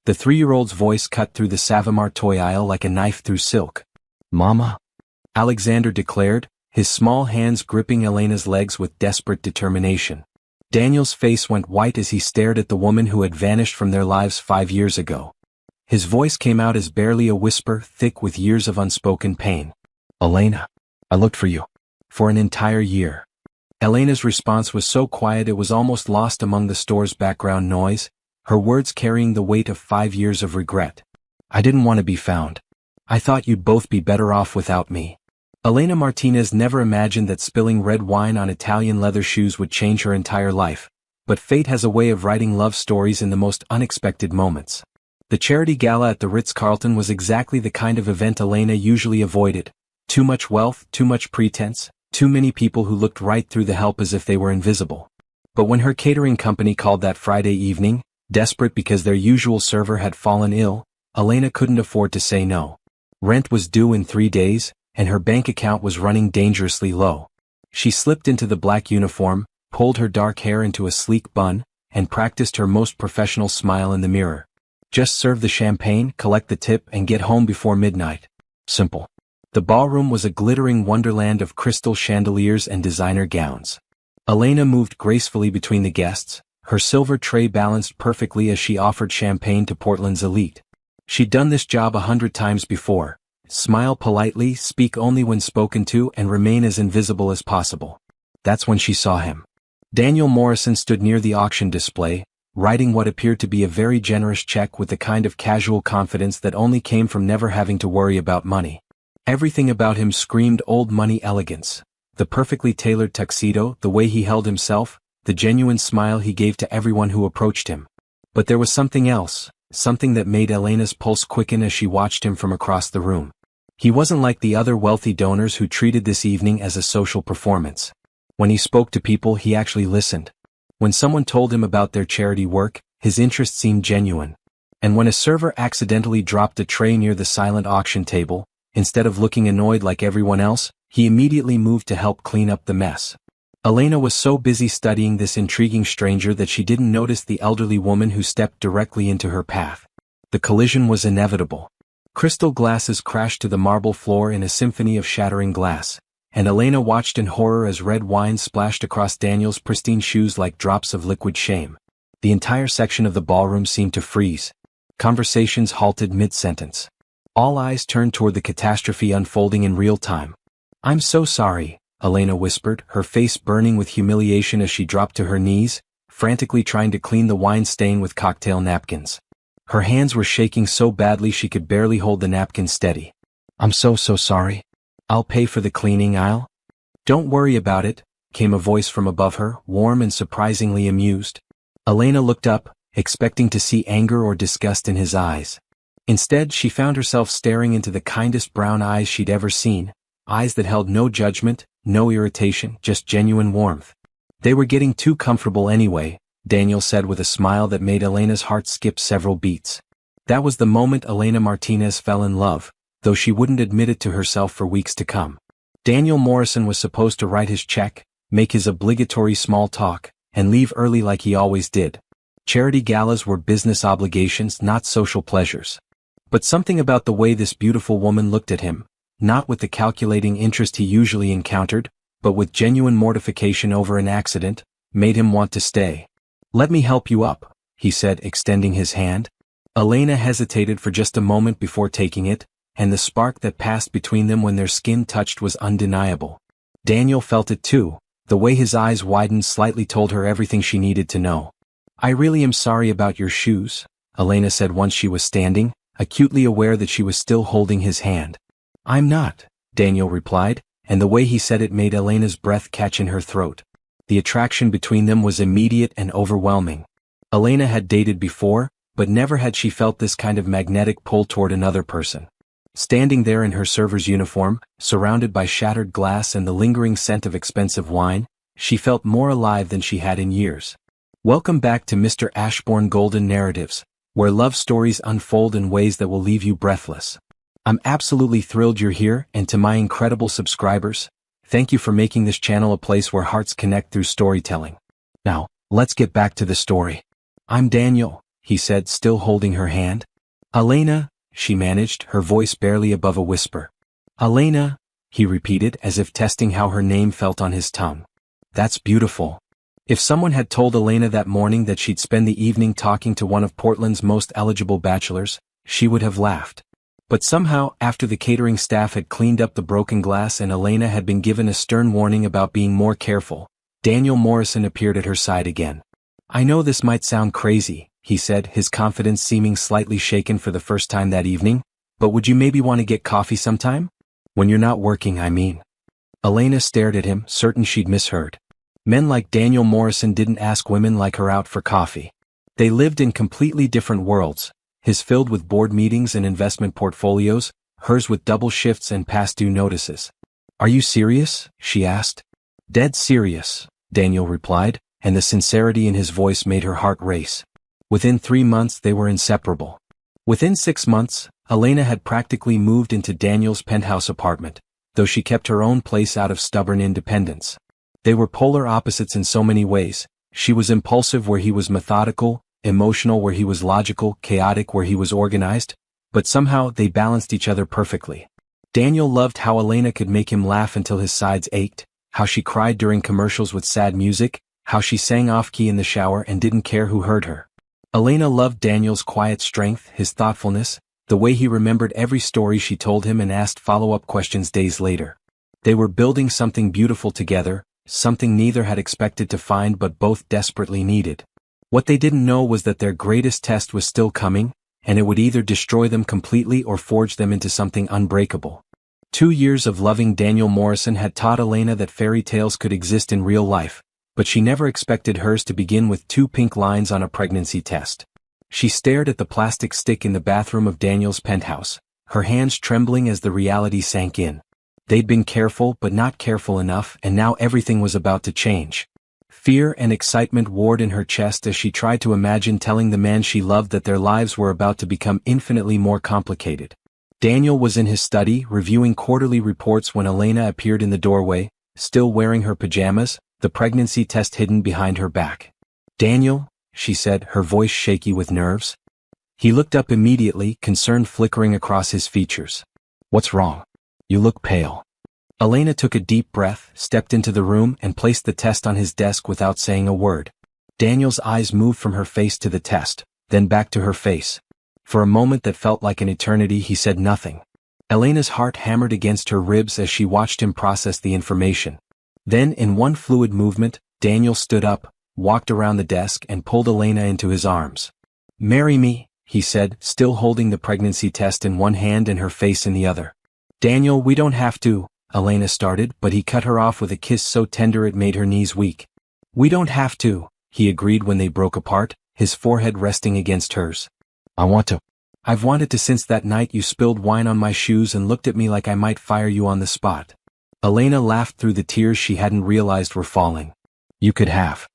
The 3-year-old's voice cut through the Savamar toy aisle like a knife through silk. "Mama," Alexander declared, his small hands gripping Elena's legs with desperate determination. Daniel's face went white as he stared at the woman who had vanished from their lives 5 years ago. His voice came out as barely a whisper, thick with years of unspoken pain. "Elena, I looked for you. For an entire year." Elena's response was so quiet it was almost lost among the store's background noise, her words carrying the weight of 5 years of regret. "I didn't want to be found. I thought you'd both be better off without me." Elena Martinez never imagined that spilling red wine on Italian leather shoes would change her entire life, but fate has a way of writing love stories in the most unexpected moments. The charity gala at the Ritz-Carlton was exactly the kind of event Elena usually avoided. Too much wealth, too much pretense, too many people who looked right through the help as if they were invisible. But when her catering company called that Friday evening, desperate because their usual server had fallen ill, Elena couldn't afford to say no. Rent was due in 3 days, and her bank account was running dangerously low. She slipped into the black uniform, pulled her dark hair into a sleek bun, and practiced her most professional smile in the mirror. Just serve the champagne, collect the tip, and get home before midnight. Simple. The ballroom was a glittering wonderland of crystal chandeliers and designer gowns. Elena moved gracefully between the guests, her silver tray balanced perfectly as she offered champagne to Portland's elite. She'd done this job 100 times before. Smile politely, speak only when spoken to, and remain as invisible as possible. That's when she saw him. Daniel Morrison stood near the auction display, writing what appeared to be a very generous check with the kind of casual confidence that only came from never having to worry about money. Everything about him screamed old money elegance. The perfectly tailored tuxedo, the way he held himself, the genuine smile he gave to everyone who approached him. But there was something else, something that made Elena's pulse quicken as she watched him from across the room. He wasn't like the other wealthy donors who treated this evening as a social performance. When he spoke to people, he actually listened. When someone told him about their charity work, his interest seemed genuine. And when a server accidentally dropped a tray near the silent auction table, instead of looking annoyed like everyone else, he immediately moved to help clean up the mess. Elena was so busy studying this intriguing stranger that she didn't notice the elderly woman who stepped directly into her path. The collision was inevitable. Crystal glasses crashed to the marble floor in a symphony of shattering glass, and Elena watched in horror as red wine splashed across Daniel's pristine shoes like drops of liquid shame. The entire section of the ballroom seemed to freeze. Conversations halted mid-sentence. All eyes turned toward the catastrophe unfolding in real time. "I'm so sorry," Elena whispered, her face burning with humiliation as she dropped to her knees, frantically trying to clean the wine stain with cocktail napkins. Her hands were shaking so badly she could barely hold the napkin steady. "I'm so sorry. I'll pay for the cleaning, Don't worry about it," came a voice from above her, warm and surprisingly amused. Elena looked up, expecting to see anger or disgust in his eyes. Instead, she found herself staring into the kindest brown eyes she'd ever seen, eyes that held no judgment, no irritation, just genuine warmth. "They were getting too comfortable anyway," Daniel said with a smile that made Elena's heart skip several beats. That was the moment Elena Martinez fell in love, though she wouldn't admit it to herself for weeks to come. Daniel Morrison was supposed to write his check, make his obligatory small talk, and leave early like he always did. Charity galas were business obligations, not social pleasures. But something about the way this beautiful woman looked at him, not with the calculating interest he usually encountered, but with genuine mortification over an accident, made him want to stay. "Let me help you up," he said, extending his hand. Elena hesitated for just a moment before taking it, and the spark that passed between them when their skin touched was undeniable. Daniel felt it too. The way his eyes widened slightly told her everything she needed to know. "I really am sorry about your shoes," Elena said once she was standing, acutely aware that she was still holding his hand. "I'm not," Daniel replied, and the way he said it made Elena's breath catch in her throat. The attraction between them was immediate and overwhelming. Elena had dated before, but never had she felt this kind of magnetic pull toward another person. Standing there in her server's uniform, surrounded by shattered glass and the lingering scent of expensive wine, she felt more alive than she had in years. Welcome back to Mr. Ashbourne Golden Narratives, where love stories unfold in ways that will leave you breathless. I'm absolutely thrilled you're here, and to my incredible subscribers, thank you for making this channel a place where hearts connect through storytelling. Now, let's get back to the story. I'm Daniel, he said, still holding her hand. Elena, she managed, her voice barely above a whisper. Elena, he repeated as if testing how her name felt on his tongue. That's beautiful. If someone had told Elena that morning that she'd spend the evening talking to one of Portland's most eligible bachelors, she would have laughed. But somehow, after the catering staff had cleaned up the broken glass and Elena had been given a stern warning about being more careful, Daniel Morrison appeared at her side again. I know this might sound crazy, he said, his confidence seeming slightly shaken for the first time that evening, but would you maybe want to get coffee sometime? When you're not working, I mean. Elena stared at him, certain she'd misheard. Men like Daniel Morrison didn't ask women like her out for coffee. They lived in completely different worlds, his filled with board meetings and investment portfolios, hers with double shifts and past due notices. Are you serious? She asked. Dead serious, Daniel replied, and the sincerity in his voice made her heart race. Within 3 months they were inseparable. Within 6 months, Elena had practically moved into Daniel's penthouse apartment, though she kept her own place out of stubborn independence. They were polar opposites in so many ways. She was impulsive where he was methodical, emotional where he was logical, chaotic where he was organized, but somehow they balanced each other perfectly. Daniel loved how Elena could make him laugh until his sides ached, how she cried during commercials with sad music, how she sang off-key in the shower and didn't care who heard her. Elena loved Daniel's quiet strength, his thoughtfulness, the way he remembered every story she told him and asked follow-up questions days later. They were building something beautiful together, something neither had expected to find but both desperately needed. What they didn't know was that their greatest test was still coming, and it would either destroy them completely or forge them into something unbreakable. 2 years of loving Daniel Morrison had taught Elena that fairy tales could exist in real life, but she never expected hers to begin with 2 pink lines on a pregnancy test. She stared at the plastic stick in the bathroom of Daniel's penthouse, her hands trembling as the reality sank in. They'd been careful but not careful enough, and now everything was about to change. Fear and excitement warred in her chest as she tried to imagine telling the man she loved that their lives were about to become infinitely more complicated. Daniel was in his study, reviewing quarterly reports when Elena appeared in the doorway, still wearing her pajamas, the pregnancy test hidden behind her back. Daniel, she said, her voice shaky with nerves. He looked up immediately, concern flickering across his features. What's wrong? You look pale. Elena took a deep breath, stepped into the room and placed the test on his desk without saying a word. Daniel's eyes moved from her face to the test, then back to her face. For a moment that felt like an eternity he said nothing. Elena's heart hammered against her ribs as she watched him process the information. Then in one fluid movement, Daniel stood up, walked around the desk and pulled Elena into his arms. Marry me, he said, still holding the pregnancy test in one hand and her face in the other. Daniel, we don't have to, Elena started, but he cut her off with a kiss so tender it made her knees weak. We don't have to, he agreed when they broke apart, his forehead resting against hers. I want to. I've wanted to since that night you spilled wine on my shoes and looked at me like I might fire you on the spot. Elena laughed through the tears she hadn't realized were falling. You could have.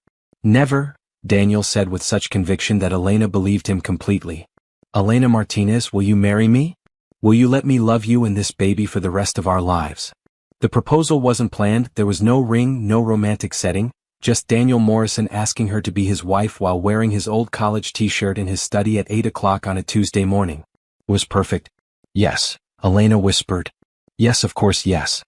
Never, Daniel said with such conviction that Elena believed him completely. Elena Martinez, will you marry me? Will you let me love you and this baby for the rest of our lives? The proposal wasn't planned, there was no ring, no romantic setting, just Daniel Morrison asking her to be his wife while wearing his old college t-shirt in his study at 8 o'clock on a Tuesday morning. Was perfect. Yes, Elena whispered. Yes, of course, yes.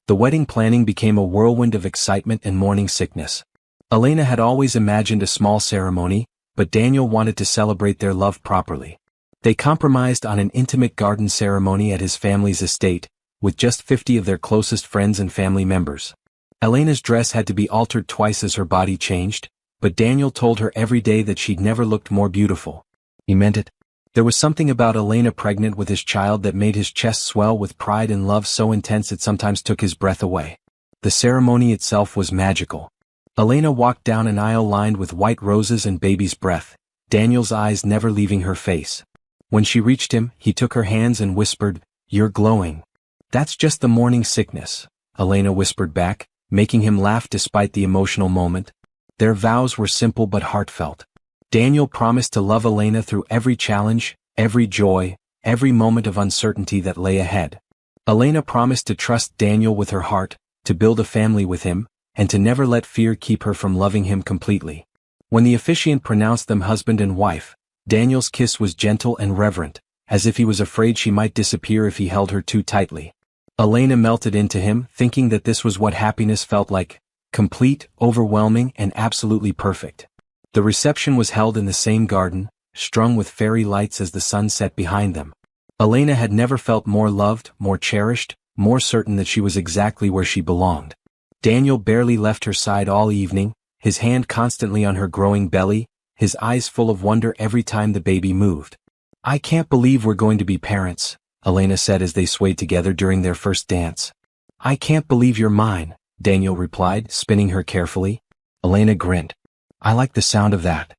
The wedding planning became a whirlwind of excitement and morning sickness. Elena had always imagined a small ceremony, but Daniel wanted to celebrate their love properly. They compromised on an intimate garden ceremony at his family's estate, with just 50 of their closest friends and family members. Elena's dress had to be altered twice as her body changed, but Daniel told her every day that she'd never looked more beautiful. He meant it. There was something about Elena pregnant with his child that made his chest swell with pride and love so intense it sometimes took his breath away. The ceremony itself was magical. Elena walked down an aisle lined with white roses and baby's breath, Daniel's eyes never leaving her face. When she reached him, he took her hands and whispered, "You're glowing." "That's just the morning sickness," Elena whispered back, making him laugh despite the emotional moment. Their vows were simple but heartfelt. Daniel promised to love Elena through every challenge, every joy, every moment of uncertainty that lay ahead. Elena promised to trust Daniel with her heart, to build a family with him, and to never let fear keep her from loving him completely. When the officiant pronounced them husband and wife, Daniel's kiss was gentle and reverent, as if he was afraid she might disappear if he held her too tightly. Elena melted into him, thinking that this was what happiness felt like: complete, overwhelming, and absolutely perfect. The reception was held in the same garden, strung with fairy lights as the sun set behind them. Elena had never felt more loved, more cherished, more certain that she was exactly where she belonged. Daniel barely left her side all evening, his hand constantly on her growing belly, his eyes full of wonder every time the baby moved. "I can't believe we're going to be parents," Elena said as they swayed together during their first dance. "I can't believe you're mine," Daniel replied, spinning her carefully. Elena grinned. "I like the sound of that."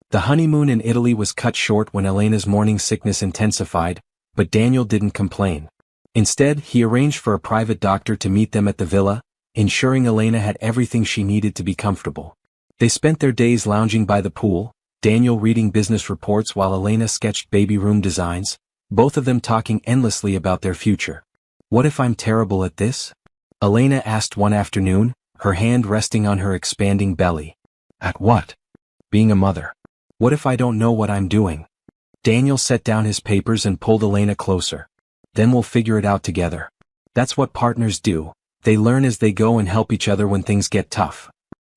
The honeymoon in Italy was cut short when Elena's morning sickness intensified, but Daniel didn't complain. Instead, he arranged for a private doctor to meet them at the villa, ensuring Elena had everything she needed to be comfortable. They spent their days lounging by the pool, Daniel reading business reports while Elena sketched baby room designs, both of them talking endlessly about their future. "What if I'm terrible at this?" Elena asked one afternoon, her hand resting on her expanding belly. "At what?" "Being a mother. What if I don't know what I'm doing?" Daniel set down his papers and pulled Elena closer. "Then we'll figure it out together. That's what partners do. They learn as they go and help each other when things get tough."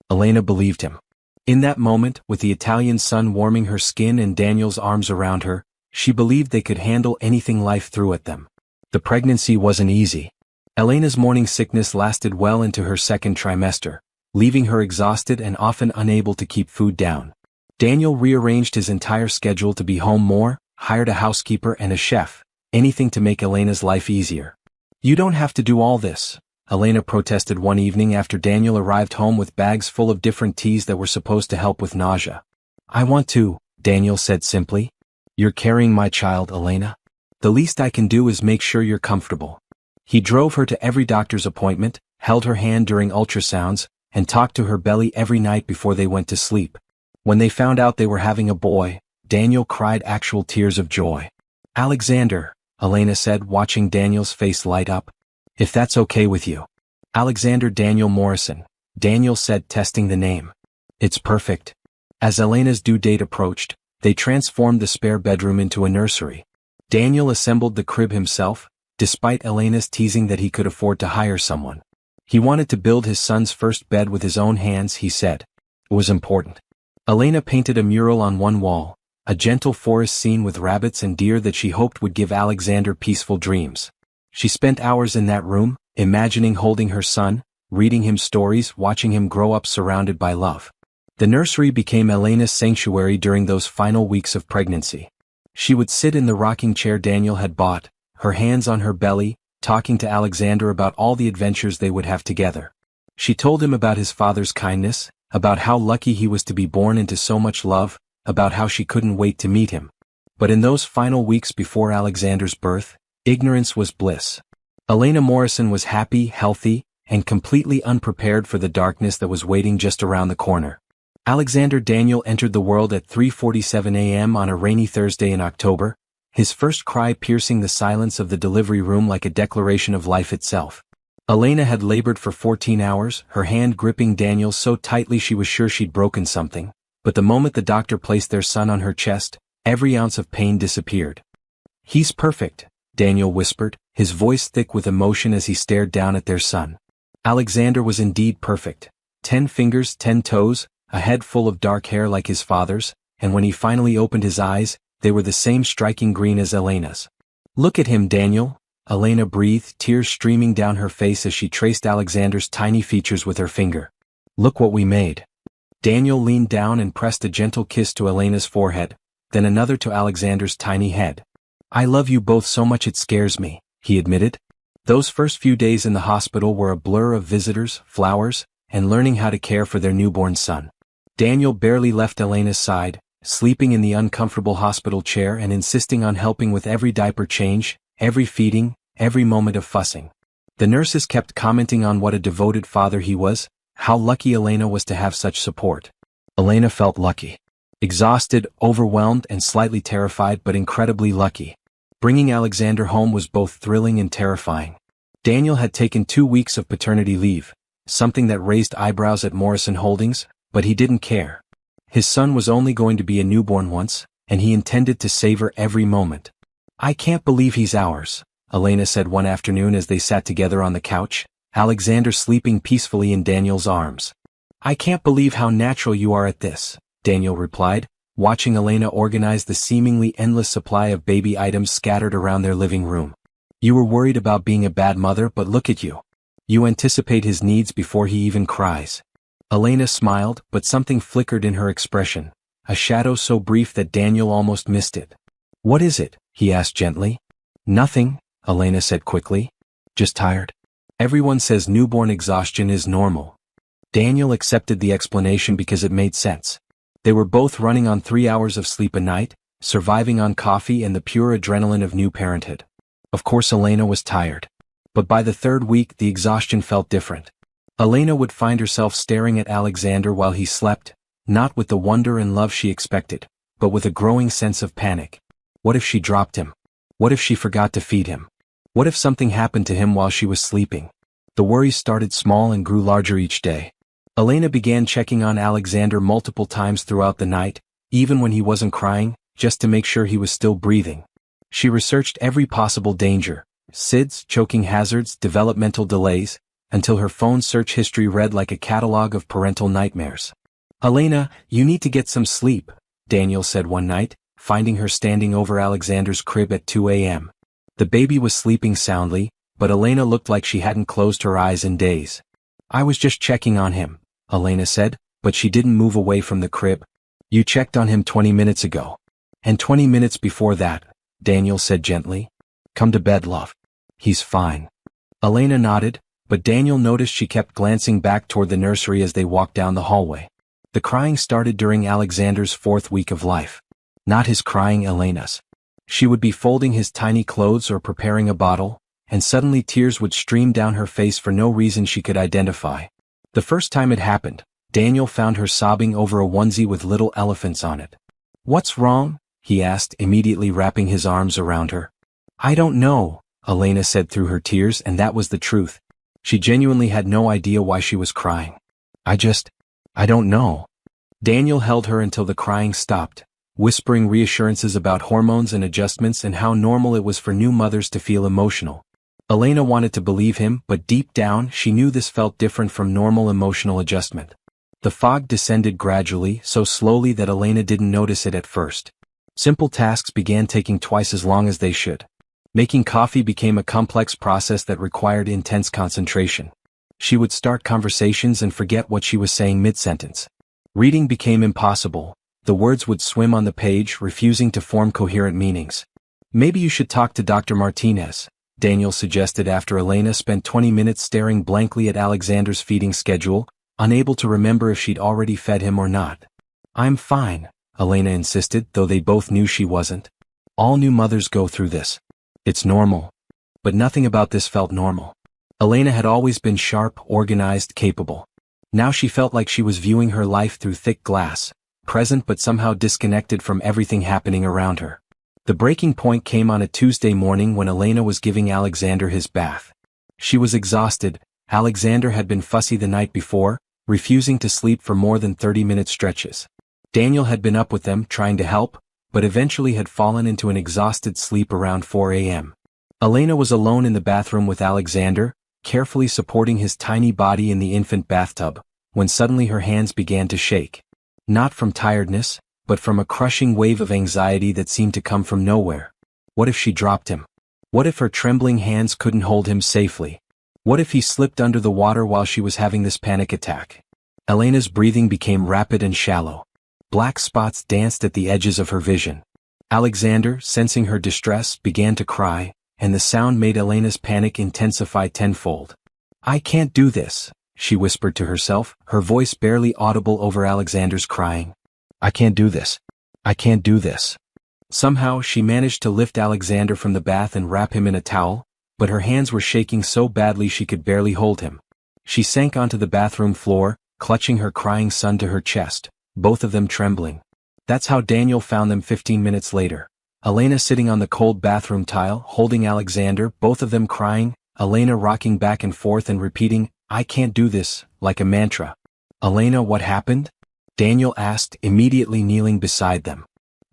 Elena believed him. In that moment, with the Italian sun warming her skin and Daniel's arms around her, she believed they could handle anything life threw at them. The pregnancy wasn't easy. Elena's morning sickness lasted well into her second trimester, leaving her exhausted and often unable to keep food down. Daniel rearranged his entire schedule to be home more, hired a housekeeper and a chef, anything to make Elena's life easier. "You don't have to do all this," Elena protested one evening after Daniel arrived home with bags full of different teas that were supposed to help with nausea. "I want to," Daniel said simply. "You're carrying my child, Elena. The least I can do is make sure you're comfortable." He drove her to every doctor's appointment, held her hand during ultrasounds, and talked to her belly every night before they went to sleep. When they found out they were having a boy, Daniel cried actual tears of joy. "Alexander," Elena said, watching Daniel's face light up. "If that's okay with you." "Alexander Daniel Morrison," Daniel said, testing the name. "It's perfect." As Elena's due date approached, they transformed the spare bedroom into a nursery. Daniel assembled the crib himself, despite Elena's teasing that he could afford to hire someone. He wanted to build his son's first bed with his own hands, he said. It was important. Elena painted a mural on one wall, a gentle forest scene with rabbits and deer that she hoped would give Alexander peaceful dreams. She spent hours in that room, imagining holding her son, reading him stories, watching him grow up surrounded by love. The nursery became Elena's sanctuary during those final weeks of pregnancy. She would sit in the rocking chair Daniel had bought, her hands on her belly, talking to Alexander about all the adventures they would have together. She told him about his father's kindness, about how lucky he was to be born into so much love, about how she couldn't wait to meet him. But in those final weeks before Alexander's birth, ignorance was bliss. Elena Morrison was happy, healthy, and completely unprepared for the darkness that was waiting just around the corner. Alexander Daniel entered the world at 3:47 a.m. on a rainy Thursday in October, his first cry piercing the silence of the delivery room like a declaration of life itself. Elena had labored for 14 hours, her hand gripping Daniel so tightly she was sure she'd broken something, but the moment the doctor placed their son on her chest, every ounce of pain disappeared. "He's perfect," Daniel whispered, his voice thick with emotion as he stared down at their son. Alexander was indeed perfect. 10 fingers, 10 toes, a head full of dark hair like his father's, and when he finally opened his eyes, they were the same striking green as Elena's. "Look at him, Daniel," Elena breathed, tears streaming down her face as she traced Alexander's tiny features with her finger. "Look what we made." Daniel leaned down and pressed a gentle kiss to Elena's forehead, then another to Alexander's tiny head. "I love you both so much it scares me," he admitted. Those first few days in the hospital were a blur of visitors, flowers, and learning how to care for their newborn son. Daniel barely left Elena's side, sleeping in the uncomfortable hospital chair and insisting on helping with every diaper change, every feeding, every moment of fussing. The nurses kept commenting on what a devoted father he was, how lucky Elena was to have such support. Elena felt lucky. Exhausted, overwhelmed, and slightly terrified, but incredibly lucky. Bringing Alexander home was both thrilling and terrifying. Daniel had taken 2 weeks of paternity leave, something that raised eyebrows at Morrison Holdings, but he didn't care. His son was only going to be a newborn once, and he intended to savor every moment. "I can't believe he's ours," Elena said one afternoon as they sat together on the couch, Alexander sleeping peacefully in Daniel's arms. "I can't believe how natural you are at this," Daniel replied, watching Elena organize the seemingly endless supply of baby items scattered around their living room. "You were worried about being a bad mother, but look at you. You anticipate his needs before he even cries." Elena smiled, but something flickered in her expression, a shadow so brief that Daniel almost missed it. "What is it?" he asked gently. "Nothing," Elena said quickly. "Just tired. Everyone says newborn exhaustion is normal." Daniel accepted the explanation because it made sense. They were both running on 3 hours of sleep a night, surviving on coffee and the pure adrenaline of new parenthood. Of course Elena was tired. But by the third week the exhaustion felt different. Elena would find herself staring at Alexander while he slept, not with the wonder and love she expected, but with a growing sense of panic. What if she dropped him? What if she forgot to feed him? What if something happened to him while she was sleeping? The worries started small and grew larger each day. Elena began checking on Alexander multiple times throughout the night, even when he wasn't crying, just to make sure he was still breathing. She researched every possible danger, SIDS, choking hazards, developmental delays, until her phone's search history read like a catalog of parental nightmares. "Elena, you need to get some sleep," Daniel said one night, finding her standing over Alexander's crib at 2 a.m. The baby was sleeping soundly, but Elena looked like she hadn't closed her eyes in days. "I was just checking on him," Elena said, but she didn't move away from the crib. "You checked on him 20 minutes ago. And 20 minutes before that," Daniel said gently. "Come to bed, love. He's fine." Elena nodded, but Daniel noticed she kept glancing back toward the nursery as they walked down the hallway. The crying started during Alexander's 4th week of life. Not his crying, Elena's. She would be folding his tiny clothes or preparing a bottle, and suddenly tears would stream down her face for no reason she could identify. The first time it happened, Daniel found her sobbing over a onesie with little elephants on it. "What's wrong?" he asked, immediately wrapping his arms around her. "I don't know," Elena said through her tears, and that was the truth. She genuinely had no idea why she was crying. I don't know." Daniel held her until the crying stopped, whispering reassurances about hormones and adjustments and how normal it was for new mothers to feel emotional. Elena wanted to believe him, but deep down she knew this felt different from normal emotional adjustment. The fog descended gradually, so slowly that Elena didn't notice it at first. Simple tasks began taking twice as long as they should. Making coffee became a complex process that required intense concentration. She would start conversations and forget what she was saying mid-sentence. Reading became impossible. The words would swim on the page, refusing to form coherent meanings. "Maybe you should talk to Dr. Martinez," Daniel suggested after Elena spent 20 minutes staring blankly at Alexander's feeding schedule, unable to remember if she'd already fed him or not. "I'm fine," Elena insisted, though they both knew she wasn't. "All new mothers go through this. It's normal." But nothing about this felt normal. Elena had always been sharp, organized, capable. Now she felt like she was viewing her life through thick glass, present but somehow disconnected from everything happening around her. The breaking point came on a Tuesday morning when Elena was giving Alexander his bath. She was exhausted. Alexander had been fussy the night before, refusing to sleep for more than 30-minute stretches. Daniel had been up with them, trying to help, but eventually had fallen into an exhausted sleep around 4 a.m. Elena was alone in the bathroom with Alexander, carefully supporting his tiny body in the infant bathtub, when suddenly her hands began to shake. Not from tiredness, but from a crushing wave of anxiety that seemed to come from nowhere. What if she dropped him? What if her trembling hands couldn't hold him safely? What if he slipped under the water while she was having this panic attack? Elena's breathing became rapid and shallow. Black spots danced at the edges of her vision. Alexander, sensing her distress, began to cry, and the sound made Elena's panic intensify tenfold. "I can't do this," she whispered to herself, her voice barely audible over Alexander's crying. "I can't do this. I can't do this." Somehow she managed to lift Alexander from the bath and wrap him in a towel, but her hands were shaking so badly she could barely hold him. She sank onto the bathroom floor, clutching her crying son to her chest, both of them trembling. That's how Daniel found them 15 minutes later. Elena sitting on the cold bathroom tile, holding Alexander, both of them crying, Elena rocking back and forth and repeating, "I can't do this," like a mantra. "Elena, what happened?" Daniel asked, immediately kneeling beside them.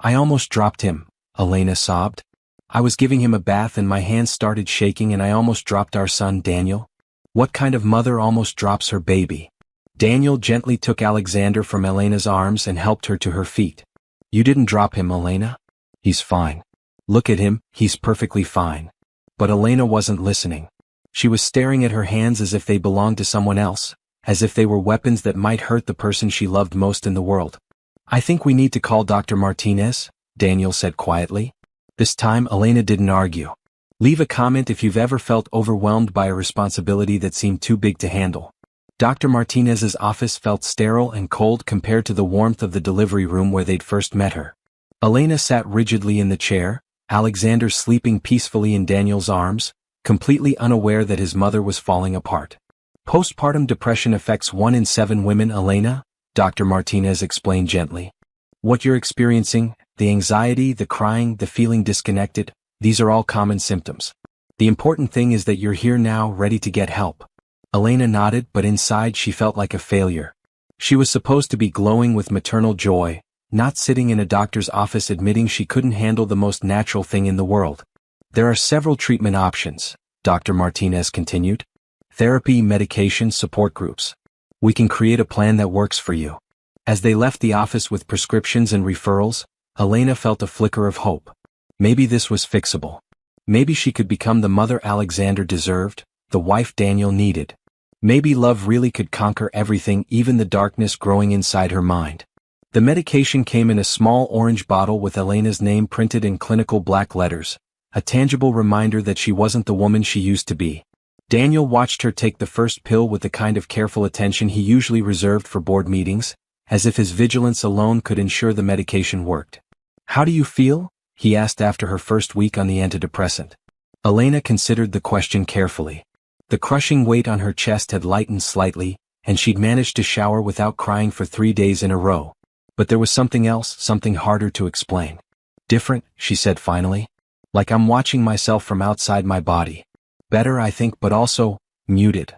I almost dropped him, Elena sobbed. I was giving him a bath and my hands started shaking and I almost dropped our son Daniel. What kind of mother almost drops her baby? Daniel gently took Alexander from Elena's arms and helped her to her feet. You didn't drop him, Elena? He's fine. Look at him, he's perfectly fine. But Elena wasn't listening. She was staring at her hands as if they belonged to someone else, as if they were weapons that might hurt the person she loved most in the world. I think we need to call Dr. Martinez, Daniel said quietly. This time Elena didn't argue. Leave a comment if you've ever felt overwhelmed by a responsibility that seemed too big to handle. Dr. Martinez's office felt sterile and cold compared to the warmth of the delivery room where they'd first met her. Elena sat rigidly in the chair, Alexander sleeping peacefully in Daniel's arms, completely unaware that his mother was falling apart. Postpartum depression affects 1 in 7 women, Elena, Dr. Martinez explained gently. What you're experiencing, the anxiety, the crying, the feeling disconnected, these are all common symptoms. The important thing is that you're here now, ready to get help. Elena nodded, but inside she felt like a failure. She was supposed to be glowing with maternal joy, not sitting in a doctor's office admitting she couldn't handle the most natural thing in the world. There are several treatment options, Dr. Martinez continued. Therapy, medication, support groups. We can create a plan that works for you. As they left the office with prescriptions and referrals, Elena felt a flicker of hope. Maybe this was fixable. Maybe she could become the mother Alexander deserved, the wife Daniel needed. Maybe love really could conquer everything, even the darkness growing inside her mind. The medication came in a small orange bottle with Elena's name printed in clinical black letters, a tangible reminder that she wasn't the woman she used to be. Daniel watched her take the first pill with the kind of careful attention he usually reserved for board meetings, as if his vigilance alone could ensure the medication worked. How do you feel? He asked after her first week on the antidepressant. Elena considered the question carefully. The crushing weight on her chest had lightened slightly, and she'd managed to shower without crying for 3 days in a row. But there was something else, something harder to explain. Different, she said finally. Like I'm watching myself from outside my body. Better, I think, but also muted.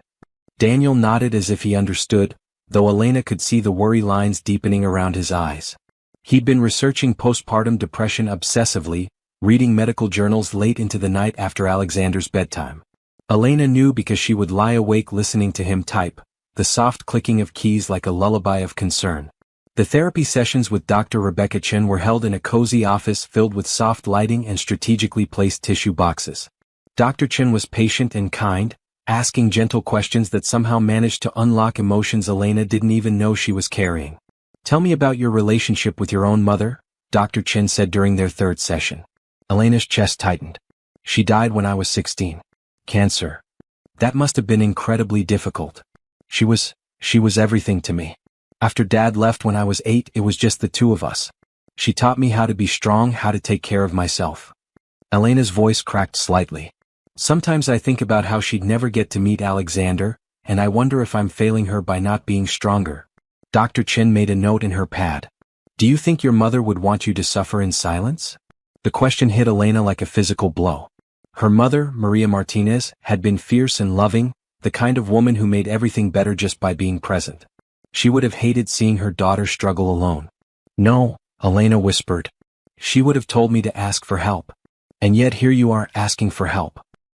Daniel nodded as if he understood, though Elena could see the worry lines deepening around his eyes. He'd been researching postpartum depression obsessively, reading medical journals late into the night after Alexander's bedtime. Elena knew because she would lie awake listening to him type, the soft clicking of keys like a lullaby of concern. The therapy sessions with Dr. Rebecca Chen were held in a cozy office filled with soft lighting and strategically placed tissue boxes. Dr. Chen was patient and kind, asking gentle questions that somehow managed to unlock emotions Elena didn't even know she was carrying. Tell me about your relationship with your own mother, Dr. Chen said during their third session. Elena's chest tightened. She died when I was 16. Cancer. That must have been incredibly difficult. She was everything to me. After Dad left when I was 8, it was just the two of us. She taught me how to be strong, how to take care of myself. Elena's voice cracked slightly. Sometimes I think about how she'd never get to meet Alexander, and I wonder if I'm failing her by not being stronger. Dr. Chen made a note in her pad. Do you think your mother would want you to suffer in silence? The question hit Elena like a physical blow. Her mother, Maria Martinez, had been fierce and loving, the kind of woman who made everything better just by being present. She would have hated seeing her daughter struggle alone. No, Elena whispered. She would have told me to ask for help. And yet here you are asking for help.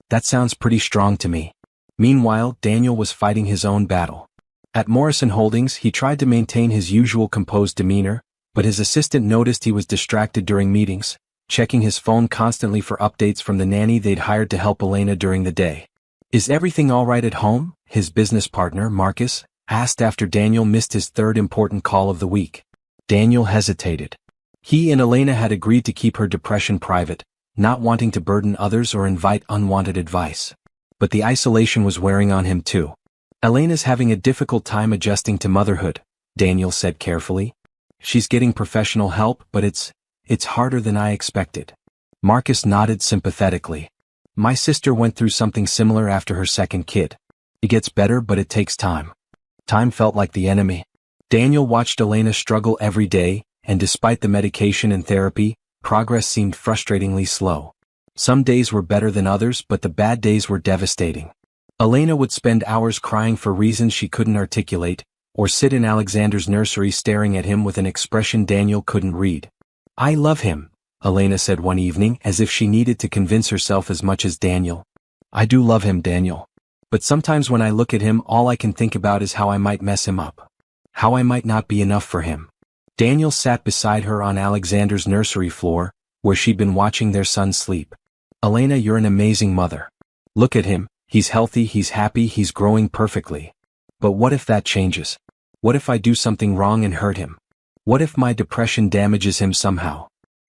That sounds pretty strong to me. Meanwhile, Daniel was fighting his own battle. At Morrison Holdings, he tried to maintain his usual composed demeanor, but his assistant noticed he was distracted during meetings, checking his phone constantly for updates from the nanny they'd hired to help Elena during the day. Is everything all right at home? His business partner, Marcus, asked after Daniel missed his third important call of the week. Daniel hesitated. He and Elena had agreed to keep her depression private, not wanting to burden others or invite unwanted advice. But the isolation was wearing on him too. Elena's having a difficult time adjusting to motherhood, Daniel said carefully. She's getting professional help, but it's harder than I expected. Marcus nodded sympathetically. My sister went through something similar after her second kid. It gets better, but it takes time. Time felt like the enemy. Daniel watched Elena struggle every day, and despite the medication and therapy, progress seemed frustratingly slow. Some days were better than others, but the bad days were devastating. Elena would spend hours crying for reasons she couldn't articulate, or sit in Alexander's nursery staring at him with an expression Daniel couldn't read. I love him, Elena said one evening as if she needed to convince herself as much as Daniel. I do love him, Daniel. But sometimes when I look at him all I can think about is how I might mess him up. How I might not be enough for him. Daniel sat beside her on Alexander's nursery floor, where she'd been watching their son sleep. Elena, you're an amazing mother. Look at him, he's healthy, he's happy, he's growing perfectly. But what if that changes? What if I do something wrong and hurt him? What if my depression damages him somehow?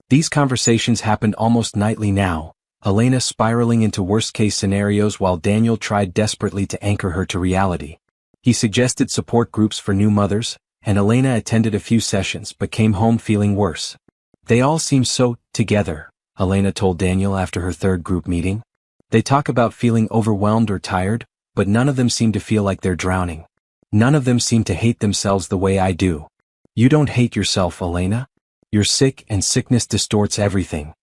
These conversations happened almost nightly now, Elena spiraling into worst-case scenarios while Daniel tried desperately to anchor her to reality. He suggested support groups for new mothers, and Elena attended a few sessions but came home feeling worse. They all seem so together, Elena told Daniel after her third group meeting. They talk about feeling overwhelmed or tired, but none of them seem to feel like they're drowning. None of them seem to hate themselves the way I do. You don't hate yourself, Elena. You're sick and sickness distorts everything.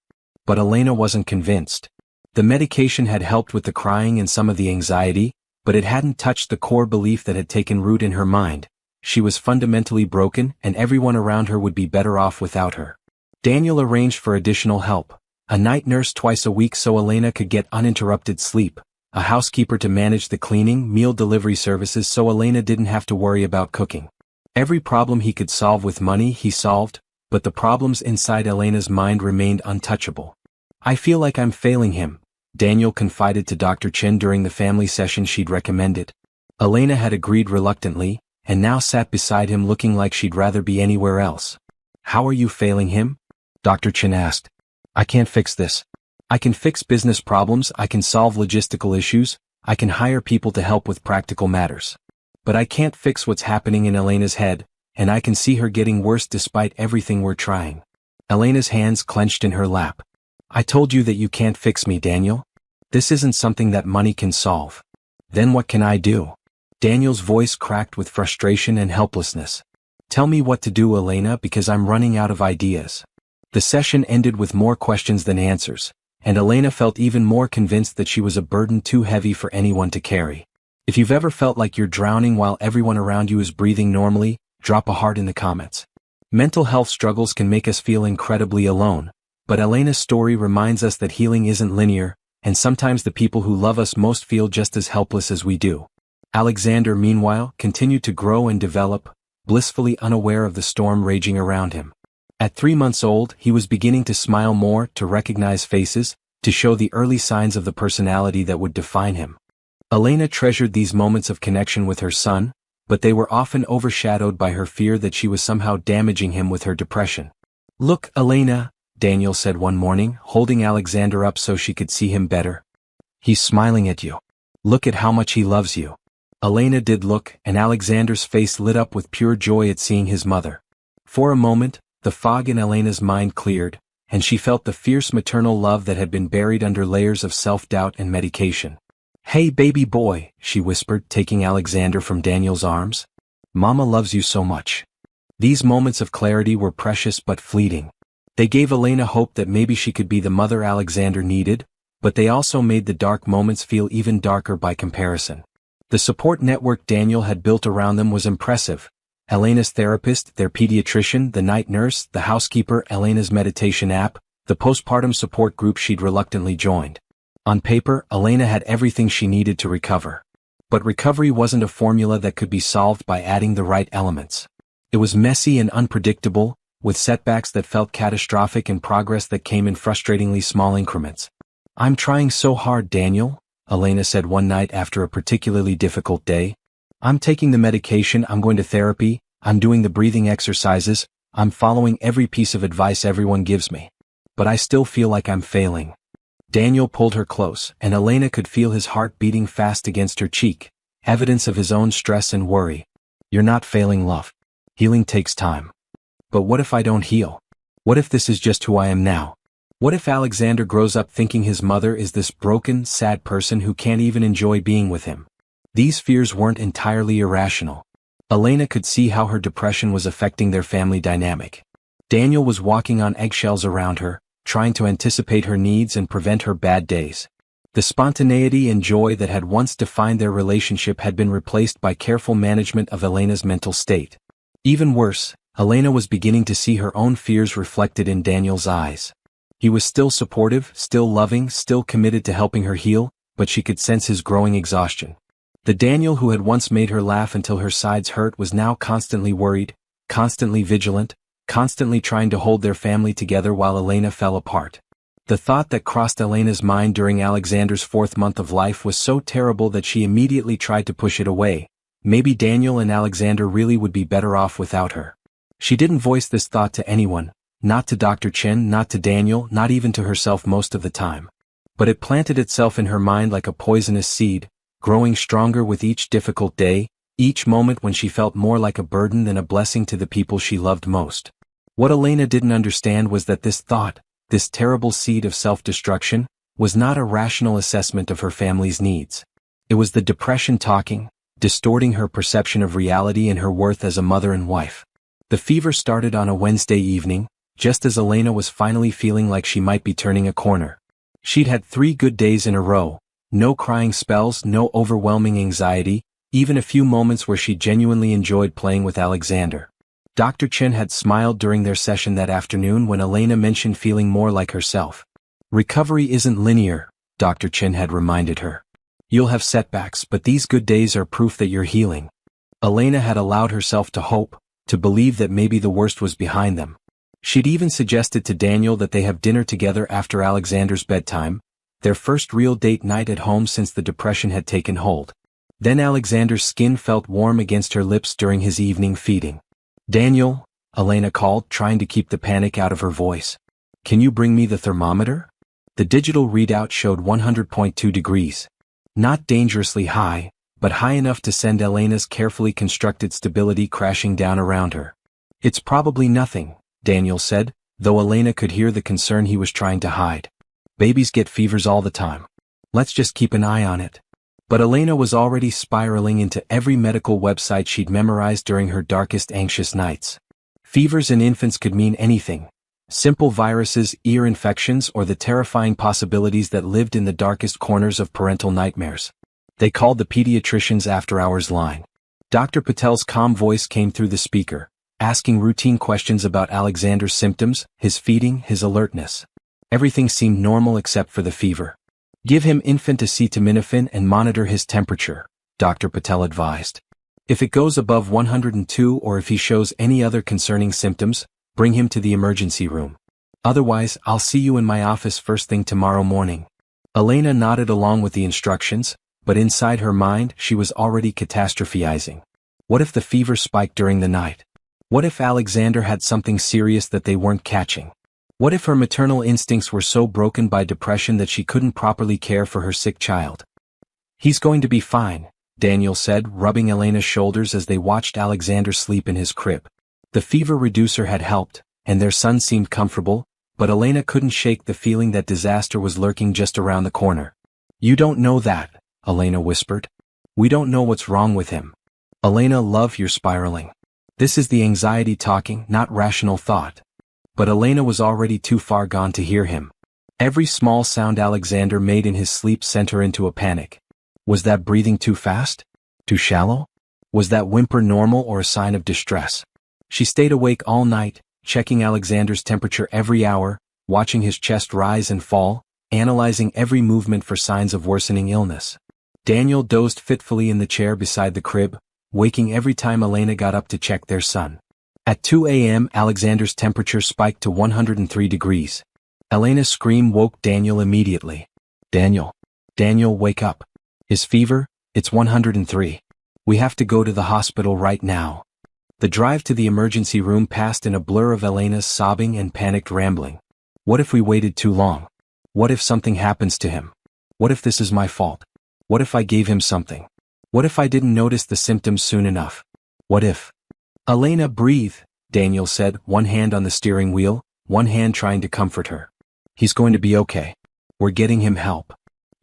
But Elena wasn't convinced. The medication had helped with the crying and some of the anxiety, but it hadn't touched the core belief that had taken root in her mind. She was fundamentally broken and everyone around her would be better off without her. Daniel arranged for additional help. A night nurse twice a week so Elena could get uninterrupted sleep. A housekeeper to manage the cleaning, meal delivery services so Elena didn't have to worry about cooking. Every problem he could solve with money he solved, but the problems inside Elena's mind remained untouchable. I feel like I'm failing him, Daniel confided to Dr. Chen during the family session she'd recommended. Elena had agreed reluctantly, and now sat beside him looking like she'd rather be anywhere else. How are you failing him? Dr. Chen asked. I can't fix this. I can fix business problems, I can solve logistical issues, I can hire people to help with practical matters. But I can't fix what's happening in Elena's head, and I can see her getting worse despite everything we're trying. Elena's hands clenched in her lap. I told you that you can't fix me, Daniel. This isn't something that money can solve. Then what can I do? Daniel's voice cracked with frustration and helplessness. Tell me what to do, Elena, because I'm running out of ideas. The session ended with more questions than answers, and Elena felt even more convinced that she was a burden too heavy for anyone to carry. If you've ever felt like you're drowning while everyone around you is breathing normally, drop a heart in the comments. Mental health struggles can make us feel incredibly alone, but Elena's story reminds us that healing isn't linear, and sometimes the people who love us most feel just as helpless as we do. Alexander, meanwhile, continued to grow and develop, blissfully unaware of the storm raging around him. At 3 months old, he was beginning to smile more, to recognize faces, to show the early signs of the personality that would define him. Elena treasured these moments of connection with her son, but they were often overshadowed by her fear that she was somehow damaging him with her depression. Look, Elena, Daniel said one morning, holding Alexander up so she could see him better. He's smiling at you. Look at how much he loves you. Elena did look, and Alexander's face lit up with pure joy at seeing his mother. For a moment, the fog in Elena's mind cleared, and she felt the fierce maternal love that had been buried under layers of self-doubt and medication. Hey baby boy, she whispered, taking Alexander from Daniel's arms. Mama loves you so much. These moments of clarity were precious but fleeting. They gave Elena hope that maybe she could be the mother Alexander needed, but they also made the dark moments feel even darker by comparison. The support network Daniel had built around them was impressive. Elena's therapist, their pediatrician, the night nurse, the housekeeper, Elena's meditation app, the postpartum support group she'd reluctantly joined. On paper, Elena had everything she needed to recover. But recovery wasn't a formula that could be solved by adding the right elements. It was messy and unpredictable, with setbacks that felt catastrophic and progress that came in frustratingly small increments. I'm trying so hard, Daniel, Elena said one night after a particularly difficult day. I'm taking the medication, I'm going to therapy, I'm doing the breathing exercises, I'm following every piece of advice everyone gives me. But I still feel like I'm failing. Daniel pulled her close, and Elena could feel his heart beating fast against her cheek, evidence of his own stress and worry. You're not failing, love. Healing takes time. But what if I don't heal? What if this is just who I am now? What if Alexander grows up thinking his mother is this broken, sad person who can't even enjoy being with him? These fears weren't entirely irrational. Elena could see how her depression was affecting their family dynamic. Daniel was walking on eggshells around her, trying to anticipate her needs and prevent her bad days. The spontaneity and joy that had once defined their relationship had been replaced by careful management of Elena's mental state. Even worse, Elena was beginning to see her own fears reflected in Daniel's eyes. He was still supportive, still loving, still committed to helping her heal, but she could sense his growing exhaustion. The Daniel who had once made her laugh until her sides hurt was now constantly worried, constantly vigilant, constantly trying to hold their family together while Elena fell apart. The thought that crossed Elena's mind during Alexander's 4th month of life was so terrible that she immediately tried to push it away. Maybe Daniel and Alexander really would be better off without her. She didn't voice this thought to anyone, not to Dr. Chen, not to Daniel, not even to herself most of the time. But it planted itself in her mind like a poisonous seed, growing stronger with each difficult day, each moment when she felt more like a burden than a blessing to the people she loved most. What Elena didn't understand was that this thought, this terrible seed of self-destruction, was not a rational assessment of her family's needs. It was the depression talking, distorting her perception of reality and her worth as a mother and wife. The fever started on a Wednesday evening, just as Elena was finally feeling like she might be turning a corner. She'd had 3 good days in a row, no crying spells, no overwhelming anxiety, even a few moments where she genuinely enjoyed playing with Alexander. Dr. Chen had smiled during their session that afternoon when Elena mentioned feeling more like herself. Recovery isn't linear, Dr. Chen had reminded her. You'll have setbacks, but these good days are proof that you're healing. Elena had allowed herself to hope, to believe that maybe the worst was behind them. She'd even suggested to Daniel that they have dinner together after Alexander's bedtime, their first real date night at home since the depression had taken hold. Then Alexander's skin felt warm against her lips during his evening feeding. Daniel, Elena called, trying to keep the panic out of her voice. Can you bring me the thermometer? The digital readout showed 100.2 degrees. Not dangerously high, but high enough to send Elena's carefully constructed stability crashing down around her. It's probably nothing, Daniel said, though Elena could hear the concern he was trying to hide. Babies get fevers all the time. Let's just keep an eye on it. But Elena was already spiraling into every medical website she'd memorized during her darkest anxious nights. Fevers in infants could mean anything. Simple viruses, ear infections, or the terrifying possibilities that lived in the darkest corners of parental nightmares. They called the pediatrician's after-hours line. Dr. Patel's calm voice came through the speaker, asking routine questions about Alexander's symptoms, his feeding, his alertness. Everything seemed normal except for the fever. Give him infant acetaminophen and monitor his temperature, Dr. Patel advised. If it goes above 102 or if he shows any other concerning symptoms, bring him to the emergency room. Otherwise, I'll see you in my office first thing tomorrow morning. Elena nodded along with the instructions, but inside her mind she was already catastrophizing. What if the fever spiked during the night? What if Alexander had something serious that they weren't catching? What if her maternal instincts were so broken by depression that she couldn't properly care for her sick child? He's going to be fine, Daniel said, rubbing Elena's shoulders as they watched Alexander sleep in his crib. The fever reducer had helped, and their son seemed comfortable, but Elena couldn't shake the feeling that disaster was lurking just around the corner. You don't know that, Elena whispered. We don't know what's wrong with him. Elena, love, you're spiraling. This is the anxiety talking, not rational thought. But Elena was already too far gone to hear him. Every small sound Alexander made in his sleep sent her into a panic. Was that breathing too fast? Too shallow? Was that whimper normal or a sign of distress? She stayed awake all night, checking Alexander's temperature every hour, watching his chest rise and fall, analyzing every movement for signs of worsening illness. Daniel dozed fitfully in the chair beside the crib, waking every time Elena got up to check their son. At 2 a.m. Alexander's temperature spiked to 103 degrees. Elena's scream woke Daniel immediately. Daniel, wake up. His fever, it's 103. We have to go to the hospital right now. The drive to the emergency room passed in a blur of Elena's sobbing and panicked rambling. What if we waited too long? What if something happens to him? What if this is my fault? What if I gave him something? What if I didn't notice the symptoms soon enough? What if? Elena, breathe, Daniel said, one hand on the steering wheel, one hand trying to comfort her. He's going to be okay. We're getting him help.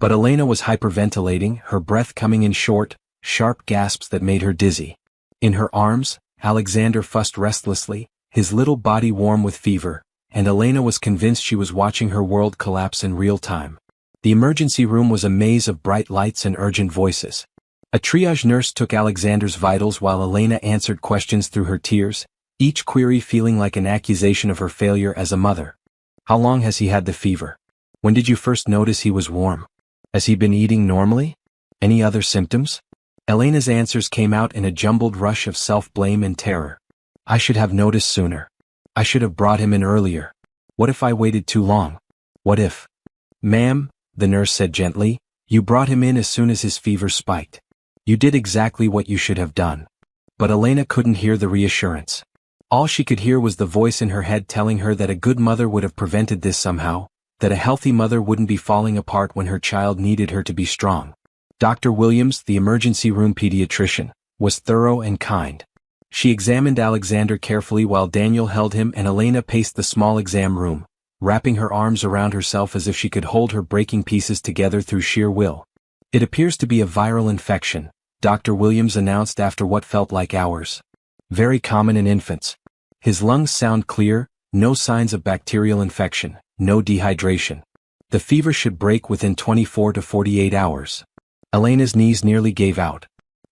But Elena was hyperventilating, her breath coming in short, sharp gasps that made her dizzy. In her arms, Alexander fussed restlessly, his little body warm with fever, and Elena was convinced she was watching her world collapse in real time. The emergency room was a maze of bright lights and urgent voices. A triage nurse took Alexander's vitals while Elena answered questions through her tears, each query feeling like an accusation of her failure as a mother. How long has he had the fever? When did you first notice he was warm? Has he been eating normally? Any other symptoms? Elena's answers came out in a jumbled rush of self-blame and terror. I should have noticed sooner. I should have brought him in earlier. What if I waited too long? What if? Ma'am, the nurse said gently, you brought him in as soon as his fever spiked. You did exactly what you should have done. But Elena couldn't hear the reassurance. All she could hear was the voice in her head telling her that a good mother would have prevented this somehow, that a healthy mother wouldn't be falling apart when her child needed her to be strong. Dr. Williams, the emergency room pediatrician, was thorough and kind. She examined Alexander carefully while Daniel held him and Elena paced the small exam room, wrapping her arms around herself as if she could hold her breaking pieces together through sheer will. It appears to be a viral infection, Dr. Williams announced after what felt like hours. Very common in infants. His lungs sound clear, no signs of bacterial infection, no dehydration. The fever should break within 24 to 48 hours. Elena's knees nearly gave out.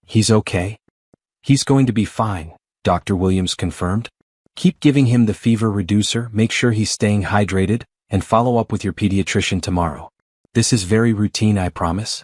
He's okay? He's going to be fine, Dr. Williams confirmed. Keep giving him the fever reducer, make sure he's staying hydrated, and follow up with your pediatrician tomorrow. This is very routine, I promise.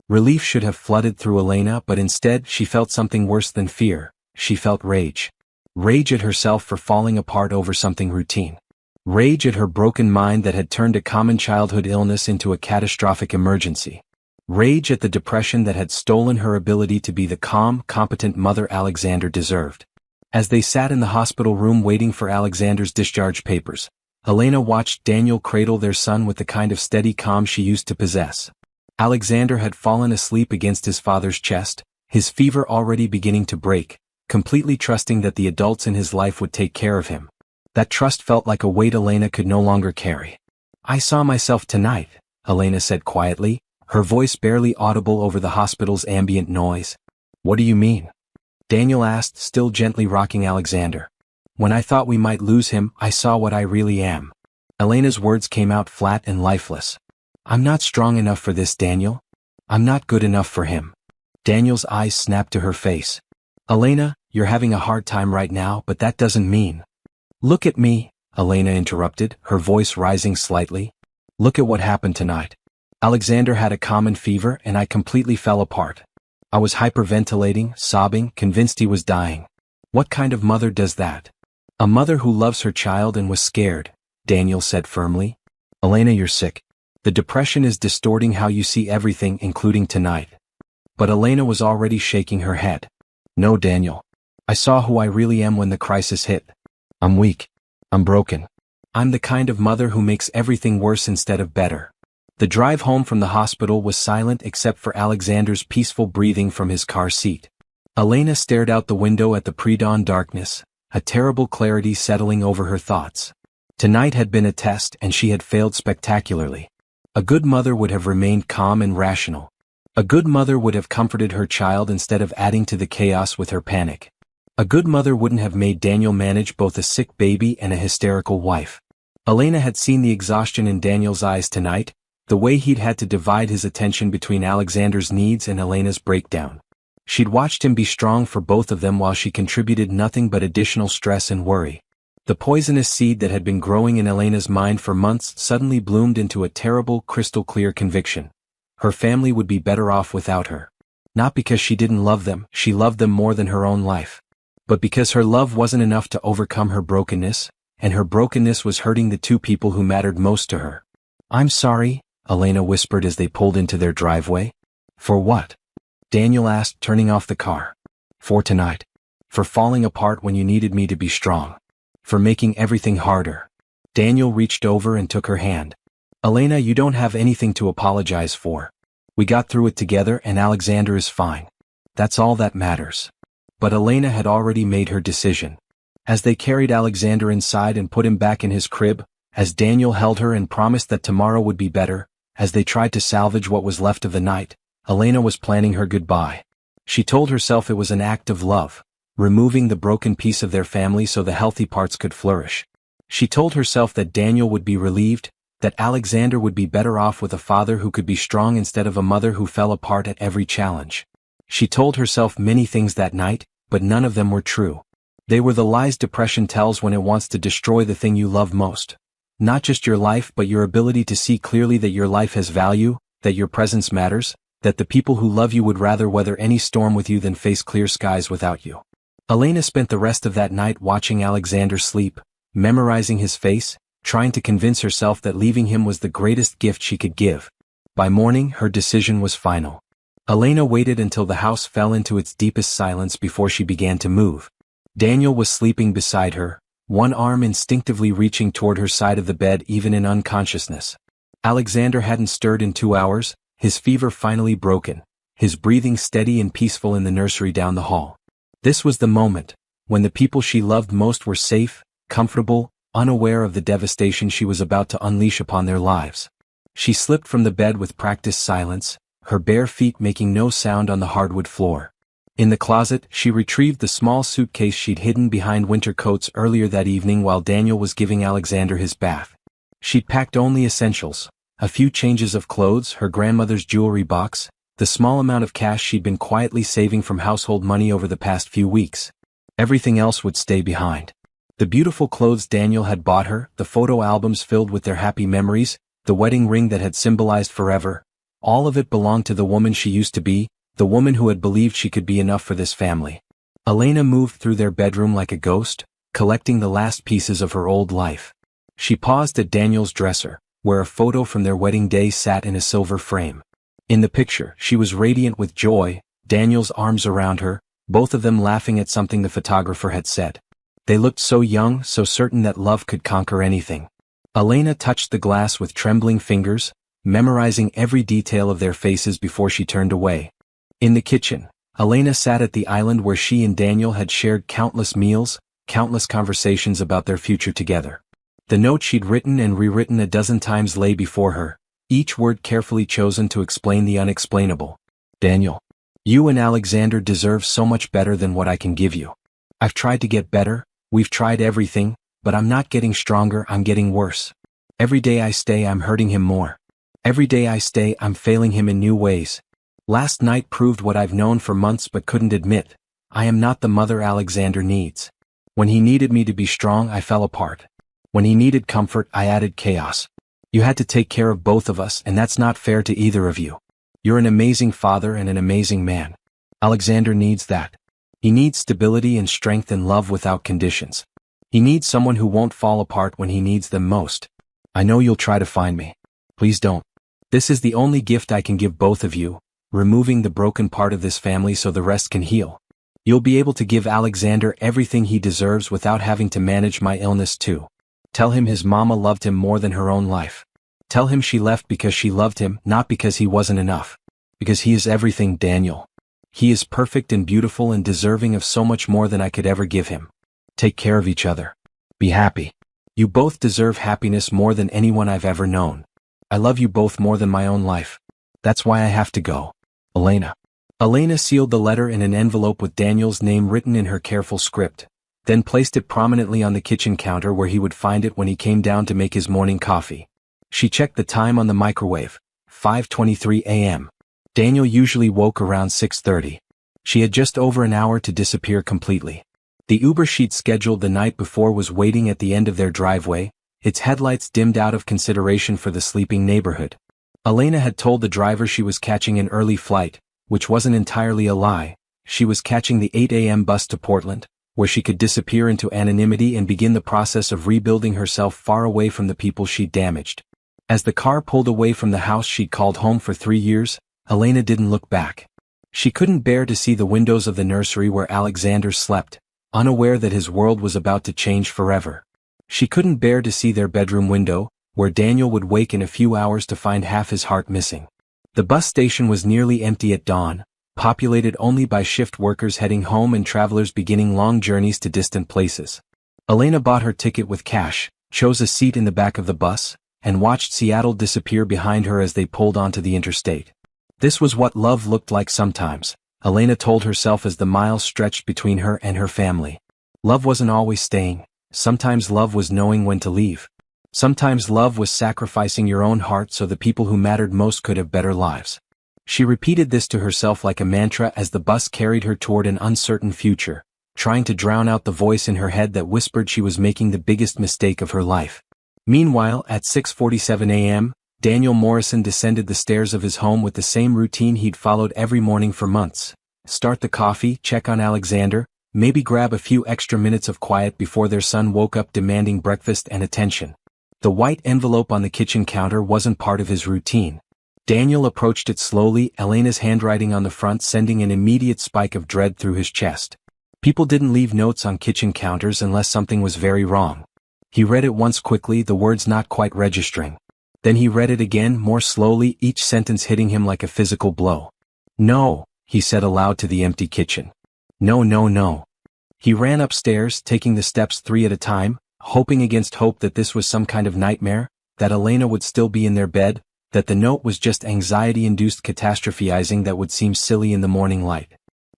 Relief should have flooded through Elena, but instead she felt something worse than fear. She felt rage. Rage at herself for falling apart over something routine. Rage at her broken mind that had turned a common childhood illness into a catastrophic emergency. Rage at the depression that had stolen her ability to be the calm, competent mother Alexander deserved. As they sat in the hospital room waiting for Alexander's discharge papers, Elena watched Daniel cradle their son with the kind of steady calm she used to possess. Alexander had fallen asleep against his father's chest, his fever already beginning to break, completely trusting that the adults in his life would take care of him. That trust felt like a weight Elena could no longer carry. I saw myself tonight, Elena said quietly, her voice barely audible over the hospital's ambient noise. What do you mean? Daniel asked, still gently rocking Alexander. When I thought we might lose him, I saw what I really am. Elena's words came out flat and lifeless. I'm not strong enough for this, Daniel. I'm not good enough for him. Daniel's eyes snapped to her face. Elena, you're having a hard time right now, but that doesn't mean. Look at me, Elena interrupted, her voice rising slightly. Look at what happened tonight. Alexander had a common fever and I completely fell apart. I was hyperventilating, sobbing, convinced he was dying. What kind of mother does that? A mother who loves her child and was scared, Daniel said firmly. Elena, you're sick. The depression is distorting how you see everything, including tonight. But Elena was already shaking her head. No, Daniel. I saw who I really am when the crisis hit. I'm weak. I'm broken. I'm the kind of mother who makes everything worse instead of better. The drive home from the hospital was silent except for Alexander's peaceful breathing from his car seat. Elena stared out the window at the pre-dawn darkness, a terrible clarity settling over her thoughts. Tonight had been a test and she had failed spectacularly. A good mother would have remained calm and rational. A good mother would have comforted her child instead of adding to the chaos with her panic. A good mother wouldn't have made Daniel manage both a sick baby and a hysterical wife. Elena had seen the exhaustion in Daniel's eyes tonight, the way he'd had to divide his attention between Alexander's needs and Elena's breakdown. She'd watched him be strong for both of them while she contributed nothing but additional stress and worry. The poisonous seed that had been growing in Elena's mind for months suddenly bloomed into a terrible, crystal-clear conviction. Her family would be better off without her. Not because she didn't love them, she loved them more than her own life. But because her love wasn't enough to overcome her brokenness, and her brokenness was hurting the two people who mattered most to her. I'm sorry, Elena whispered as they pulled into their driveway. For what? Daniel asked, turning off the car. For tonight. For falling apart when you needed me to be strong. For making everything harder. Daniel reached over and took her hand. Elena, you don't have anything to apologize for. We got through it together and Alexander is fine. That's all that matters. But Elena had already made her decision. As they carried Alexander inside and put him back in his crib, as Daniel held her and promised that tomorrow would be better, as they tried to salvage what was left of the night, Elena was planning her goodbye. She told herself it was an act of love, removing the broken piece of their family so the healthy parts could flourish. She told herself that Daniel would be relieved, that Alexander would be better off with a father who could be strong instead of a mother who fell apart at every challenge. She told herself many things that night, but none of them were true. They were the lies depression tells when it wants to destroy the thing you love most. Not just your life but your ability to see clearly that your life has value, that your presence matters, that the people who love you would rather weather any storm with you than face clear skies without you. Elena spent the rest of that night watching Alexander sleep, memorizing his face, trying to convince herself that leaving him was the greatest gift she could give. By morning, her decision was final. Elena waited until the house fell into its deepest silence before she began to move. Daniel was sleeping beside her, one arm instinctively reaching toward her side of the bed even in unconsciousness. Alexander hadn't stirred in 2 hours, his fever finally broken, his breathing steady and peaceful in the nursery down the hall. This was the moment, when the people she loved most were safe, comfortable, unaware of the devastation she was about to unleash upon their lives. She slipped from the bed with practiced silence, her bare feet making no sound on the hardwood floor. In the closet, she retrieved the small suitcase she'd hidden behind winter coats earlier that evening while Daniel was giving Alexander his bath. She'd packed only essentials, a few changes of clothes, her grandmother's jewelry box, the small amount of cash she'd been quietly saving from household money over the past few weeks. Everything else would stay behind. The beautiful clothes Daniel had bought her, the photo albums filled with their happy memories, the wedding ring that had symbolized forever, all of it belonged to the woman she used to be, the woman who had believed she could be enough for this family. Elena moved through their bedroom like a ghost, collecting the last pieces of her old life. She paused at Daniel's dresser, where a photo from their wedding day sat in a silver frame. In the picture, she was radiant with joy, Daniel's arms around her, both of them laughing at something the photographer had said. They looked so young, so certain that love could conquer anything. Elena touched the glass with trembling fingers, memorizing every detail of their faces before she turned away. In the kitchen, Elena sat at the island where she and Daniel had shared countless meals, countless conversations about their future together. The note she'd written and rewritten a dozen times lay before her, each word carefully chosen to explain the unexplainable. Daniel, you and Alexander deserve so much better than what I can give you. I've tried to get better, we've tried everything, but I'm not getting stronger, I'm getting worse. Every day I stay, I'm hurting him more. Every day I stay, I'm failing him in new ways. Last night proved what I've known for months but couldn't admit. I am not the mother Alexander needs. When he needed me to be strong, I fell apart. When he needed comfort, I added chaos. You had to take care of both of us, and that's not fair to either of you. You're an amazing father and an amazing man. Alexander needs that. He needs stability and strength and love without conditions. He needs someone who won't fall apart when he needs them most. I know you'll try to find me. Please don't. This is the only gift I can give both of you, removing the broken part of this family so the rest can heal. You'll be able to give Alexander everything he deserves without having to manage my illness too. Tell him his mama loved him more than her own life. Tell him she left because she loved him, not because he wasn't enough. Because he is everything, Daniel. He is perfect and beautiful and deserving of so much more than I could ever give him. Take care of each other. Be happy. You both deserve happiness more than anyone I've ever known. I love you both more than my own life. That's why I have to go. Elena. Elena sealed the letter in an envelope with Daniel's name written in her careful script, then placed it prominently on the kitchen counter where he would find it when he came down to make his morning coffee. She checked the time on the microwave, 5:23 a.m. Daniel usually woke around 6:30. She had just over an hour to disappear completely. The Uber she'd scheduled the night before was waiting at the end of their driveway, its headlights dimmed out of consideration for the sleeping neighborhood. Elena had told the driver she was catching an early flight, which wasn't entirely a lie. She was catching the 8 a.m. bus to Portland, where she could disappear into anonymity and begin the process of rebuilding herself far away from the people she'd damaged. As the car pulled away from the house she'd called home for 3 years, Elena didn't look back. She couldn't bear to see the windows of the nursery where Alexander slept, unaware that his world was about to change forever. She couldn't bear to see their bedroom window, where Daniel would wake in a few hours to find half his heart missing. The bus station was nearly empty at dawn, populated only by shift workers heading home and travelers beginning long journeys to distant places. Elena bought her ticket with cash, chose a seat in the back of the bus, and watched Seattle disappear behind her as they pulled onto the interstate. This was what love looked like sometimes, Elena told herself as the miles stretched between her and her family. Love wasn't always staying. Sometimes love was knowing when to leave. Sometimes love was sacrificing your own heart so the people who mattered most could have better lives. She repeated this to herself like a mantra as the bus carried her toward an uncertain future, trying to drown out the voice in her head that whispered she was making the biggest mistake of her life. Meanwhile, at 6:47 a.m., Daniel Morrison descended the stairs of his home with the same routine he'd followed every morning for months. Start the coffee, check on Alexander, maybe grab a few extra minutes of quiet before their son woke up demanding breakfast and attention. The white envelope on the kitchen counter wasn't part of his routine. Daniel approached it slowly, Elena's handwriting on the front sending an immediate spike of dread through his chest. People didn't leave notes on kitchen counters unless something was very wrong. He read it once quickly, the words not quite registering. Then he read it again, more slowly, each sentence hitting him like a physical blow. "No," he said aloud to the empty kitchen. "No, no, no." He ran upstairs, taking the steps 3 at a time, hoping against hope that this was some kind of nightmare, that Elena would still be in their bed, that the note was just anxiety-induced catastrophizing that would seem silly in the morning light.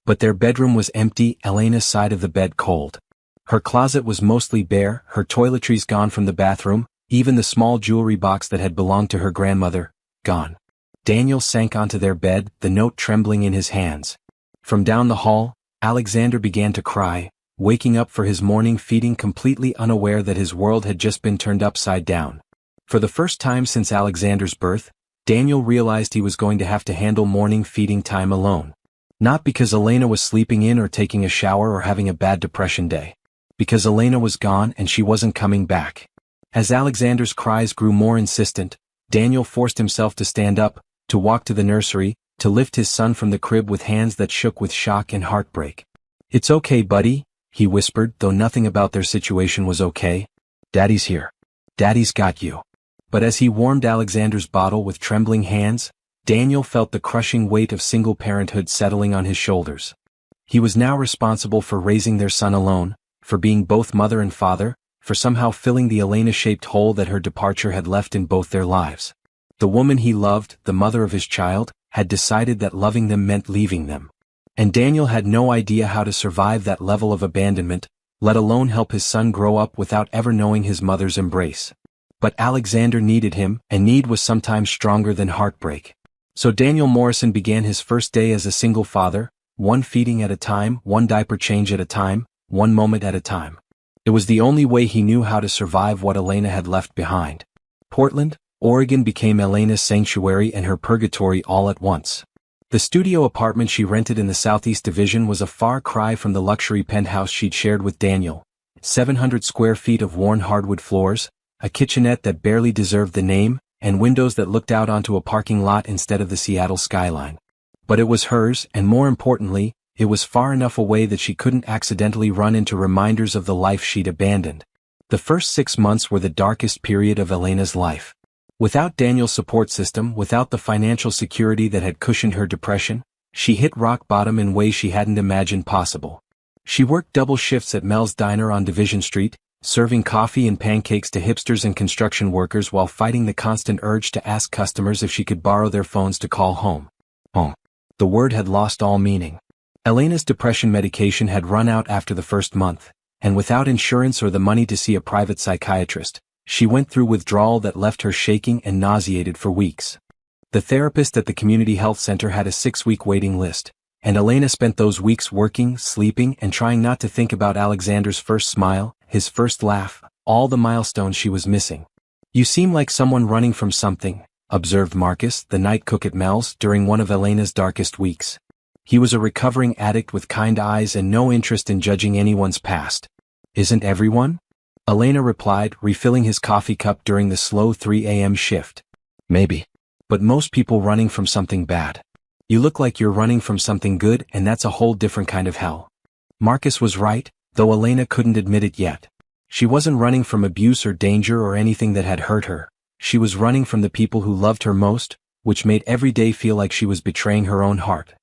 But their bedroom was empty, Elena's side of the bed cold. Her closet was mostly bare, her toiletries gone from the bathroom, even the small jewelry box that had belonged to her grandmother, gone. Daniel sank onto their bed, the note trembling in his hands. From down the hall, Alexander began to cry, waking up for his morning feeding completely unaware that his world had just been turned upside down. For the first time since Alexander's birth, Daniel realized he was going to have to handle morning feeding time alone. Not because Elena was sleeping in or taking a shower or having a bad depression day. Because Elena was gone and she wasn't coming back. As Alexander's cries grew more insistent, Daniel forced himself to stand up, to walk to the nursery, to lift his son from the crib with hands that shook with shock and heartbreak. "It's okay, buddy," he whispered, though nothing about their situation was okay. "Daddy's here. Daddy's got you." But as he warmed Alexander's bottle with trembling hands, Daniel felt the crushing weight of single parenthood settling on his shoulders. He was now responsible for raising their son alone, for being both mother and father, for somehow filling the Elena-shaped hole that her departure had left in both their lives. The woman he loved, the mother of his child, had decided that loving them meant leaving them. And Daniel had no idea how to survive that level of abandonment, let alone help his son grow up without ever knowing his mother's embrace. But Alexander needed him, and need was sometimes stronger than heartbreak. So Daniel Morrison began his first day as a single father, one feeding at a time, one diaper change at a time, one moment at a time. It was the only way he knew how to survive what Elena had left behind. Portland, Oregon became Elena's sanctuary and her purgatory all at once. The studio apartment she rented in the Southeast Division was a far cry from the luxury penthouse she'd shared with Daniel. 700 square feet of worn hardwood floors, a kitchenette that barely deserved the name, and windows that looked out onto a parking lot instead of the Seattle skyline. But it was hers, and more importantly, it was far enough away that she couldn't accidentally run into reminders of the life she'd abandoned. The first 6 months were the darkest period of Elena's life. Without Daniel's support system, without the financial security that had cushioned her depression, she hit rock bottom in ways she hadn't imagined possible. She worked double shifts at Mel's Diner on Division Street, serving coffee and pancakes to hipsters and construction workers while fighting the constant urge to ask customers if she could borrow their phones to call home. Home. The word had lost all meaning. Elena's depression medication had run out after the first month, and without insurance or the money to see a private psychiatrist, she went through withdrawal that left her shaking and nauseated for weeks. The therapist at the community health center had a 6-week waiting list, and Elena spent those weeks working, sleeping, and trying not to think about Alexander's first smile, his first laugh, all the milestones she was missing. "You seem like someone running from something," observed Marcus, the night cook at Mel's, during one of Elena's darkest weeks. He was a recovering addict with kind eyes and no interest in judging anyone's past. "Isn't everyone?" Elena replied, refilling his coffee cup during the slow 3 a.m. shift. "Maybe. But most people running from something bad. You look like you're running from something good, and that's a whole different kind of hell." Marcus was right, though Elena couldn't admit it yet. She wasn't running from abuse or danger or anything that had hurt her. She was running from the people who loved her most, which made every day feel like she was betraying her own heart.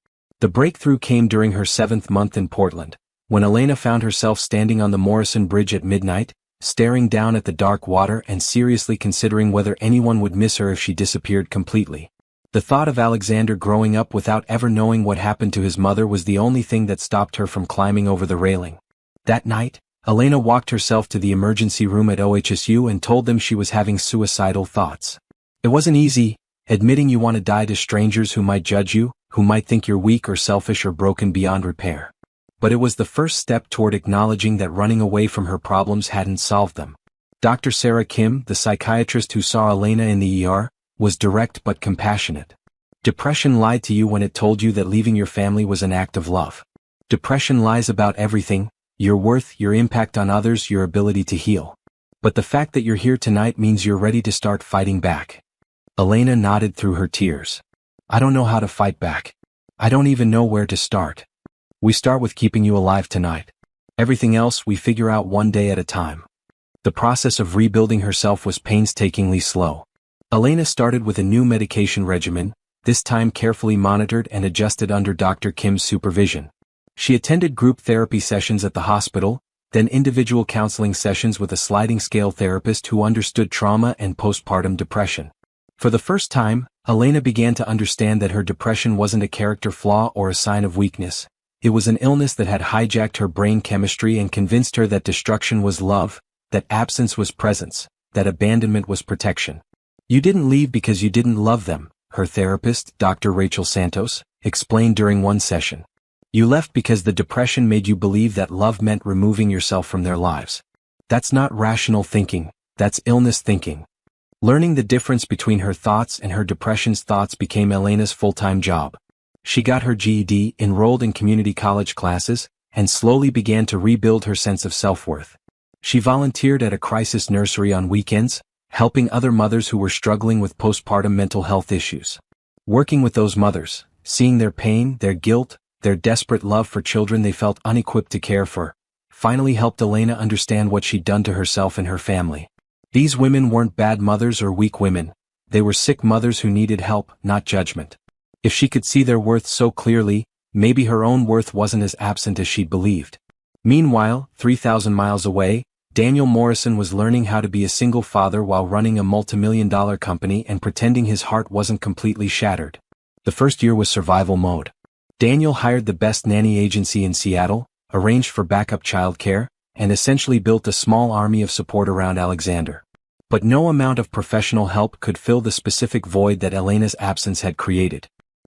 The breakthrough came during her 7th month in Portland, when Elena found herself standing on the Morrison Bridge at midnight, staring down at the dark water and seriously considering whether anyone would miss her if she disappeared completely. The thought of Alexander growing up without ever knowing what happened to his mother was the only thing that stopped her from climbing over the railing. That night, Elena walked herself to the emergency room at OHSU and told them she was having suicidal thoughts. It wasn't easy, admitting you want to die to strangers who might judge you, who might think you're weak or selfish or broken beyond repair. But it was the first step toward acknowledging that running away from her problems hadn't solved them. Dr. Sarah Kim, the psychiatrist who saw Elena in the ER, was direct but compassionate. Depression lied to you when it told you that leaving your family was an act of love. Depression lies about everything: your worth, your impact on others, your ability to heal. But the fact that you're here tonight means you're ready to start fighting back. Elena nodded through her tears. I don't know how to fight back. I don't even know where to start. We start with keeping you alive tonight. Everything else we figure out one day at a time. The process of rebuilding herself was painstakingly slow. Elena started with a new medication regimen, this time carefully monitored and adjusted under Dr. Kim's supervision. She attended group therapy sessions at the hospital, then individual counseling sessions with a sliding scale therapist who understood trauma and postpartum depression. For the first time, Elena began to understand that her depression wasn't a character flaw or a sign of weakness. It was an illness that had hijacked her brain chemistry and convinced her that destruction was love, that absence was presence, that abandonment was protection. You didn't leave because you didn't love them, her therapist, Dr. Rachel Santos, explained during one session. You left because the depression made you believe that love meant removing yourself from their lives. That's not rational thinking, that's illness thinking. Learning the difference between her thoughts and her depression's thoughts became Elena's full-time job. She got her GED, enrolled in community college classes, and slowly began to rebuild her sense of self-worth. She volunteered at a crisis nursery on weekends, helping other mothers who were struggling with postpartum mental health issues. Working with those mothers, seeing their pain, their guilt, their desperate love for children they felt unequipped to care for, finally helped Elena understand what she'd done to herself and her family. These women weren't bad mothers or weak women. They were sick mothers who needed help, not judgment. If she could see their worth so clearly, maybe her own worth wasn't as absent as she'd believed. Meanwhile, 3,000 miles away, Daniel Morrison was learning how to be a single father while running a multimillion-dollar company and pretending his heart wasn't completely shattered. The first year was survival mode. Daniel hired the best nanny agency in Seattle, arranged for backup childcare, and essentially built a small army of support around Alexander. But no amount of professional help could fill the specific void that Elena's absence had created.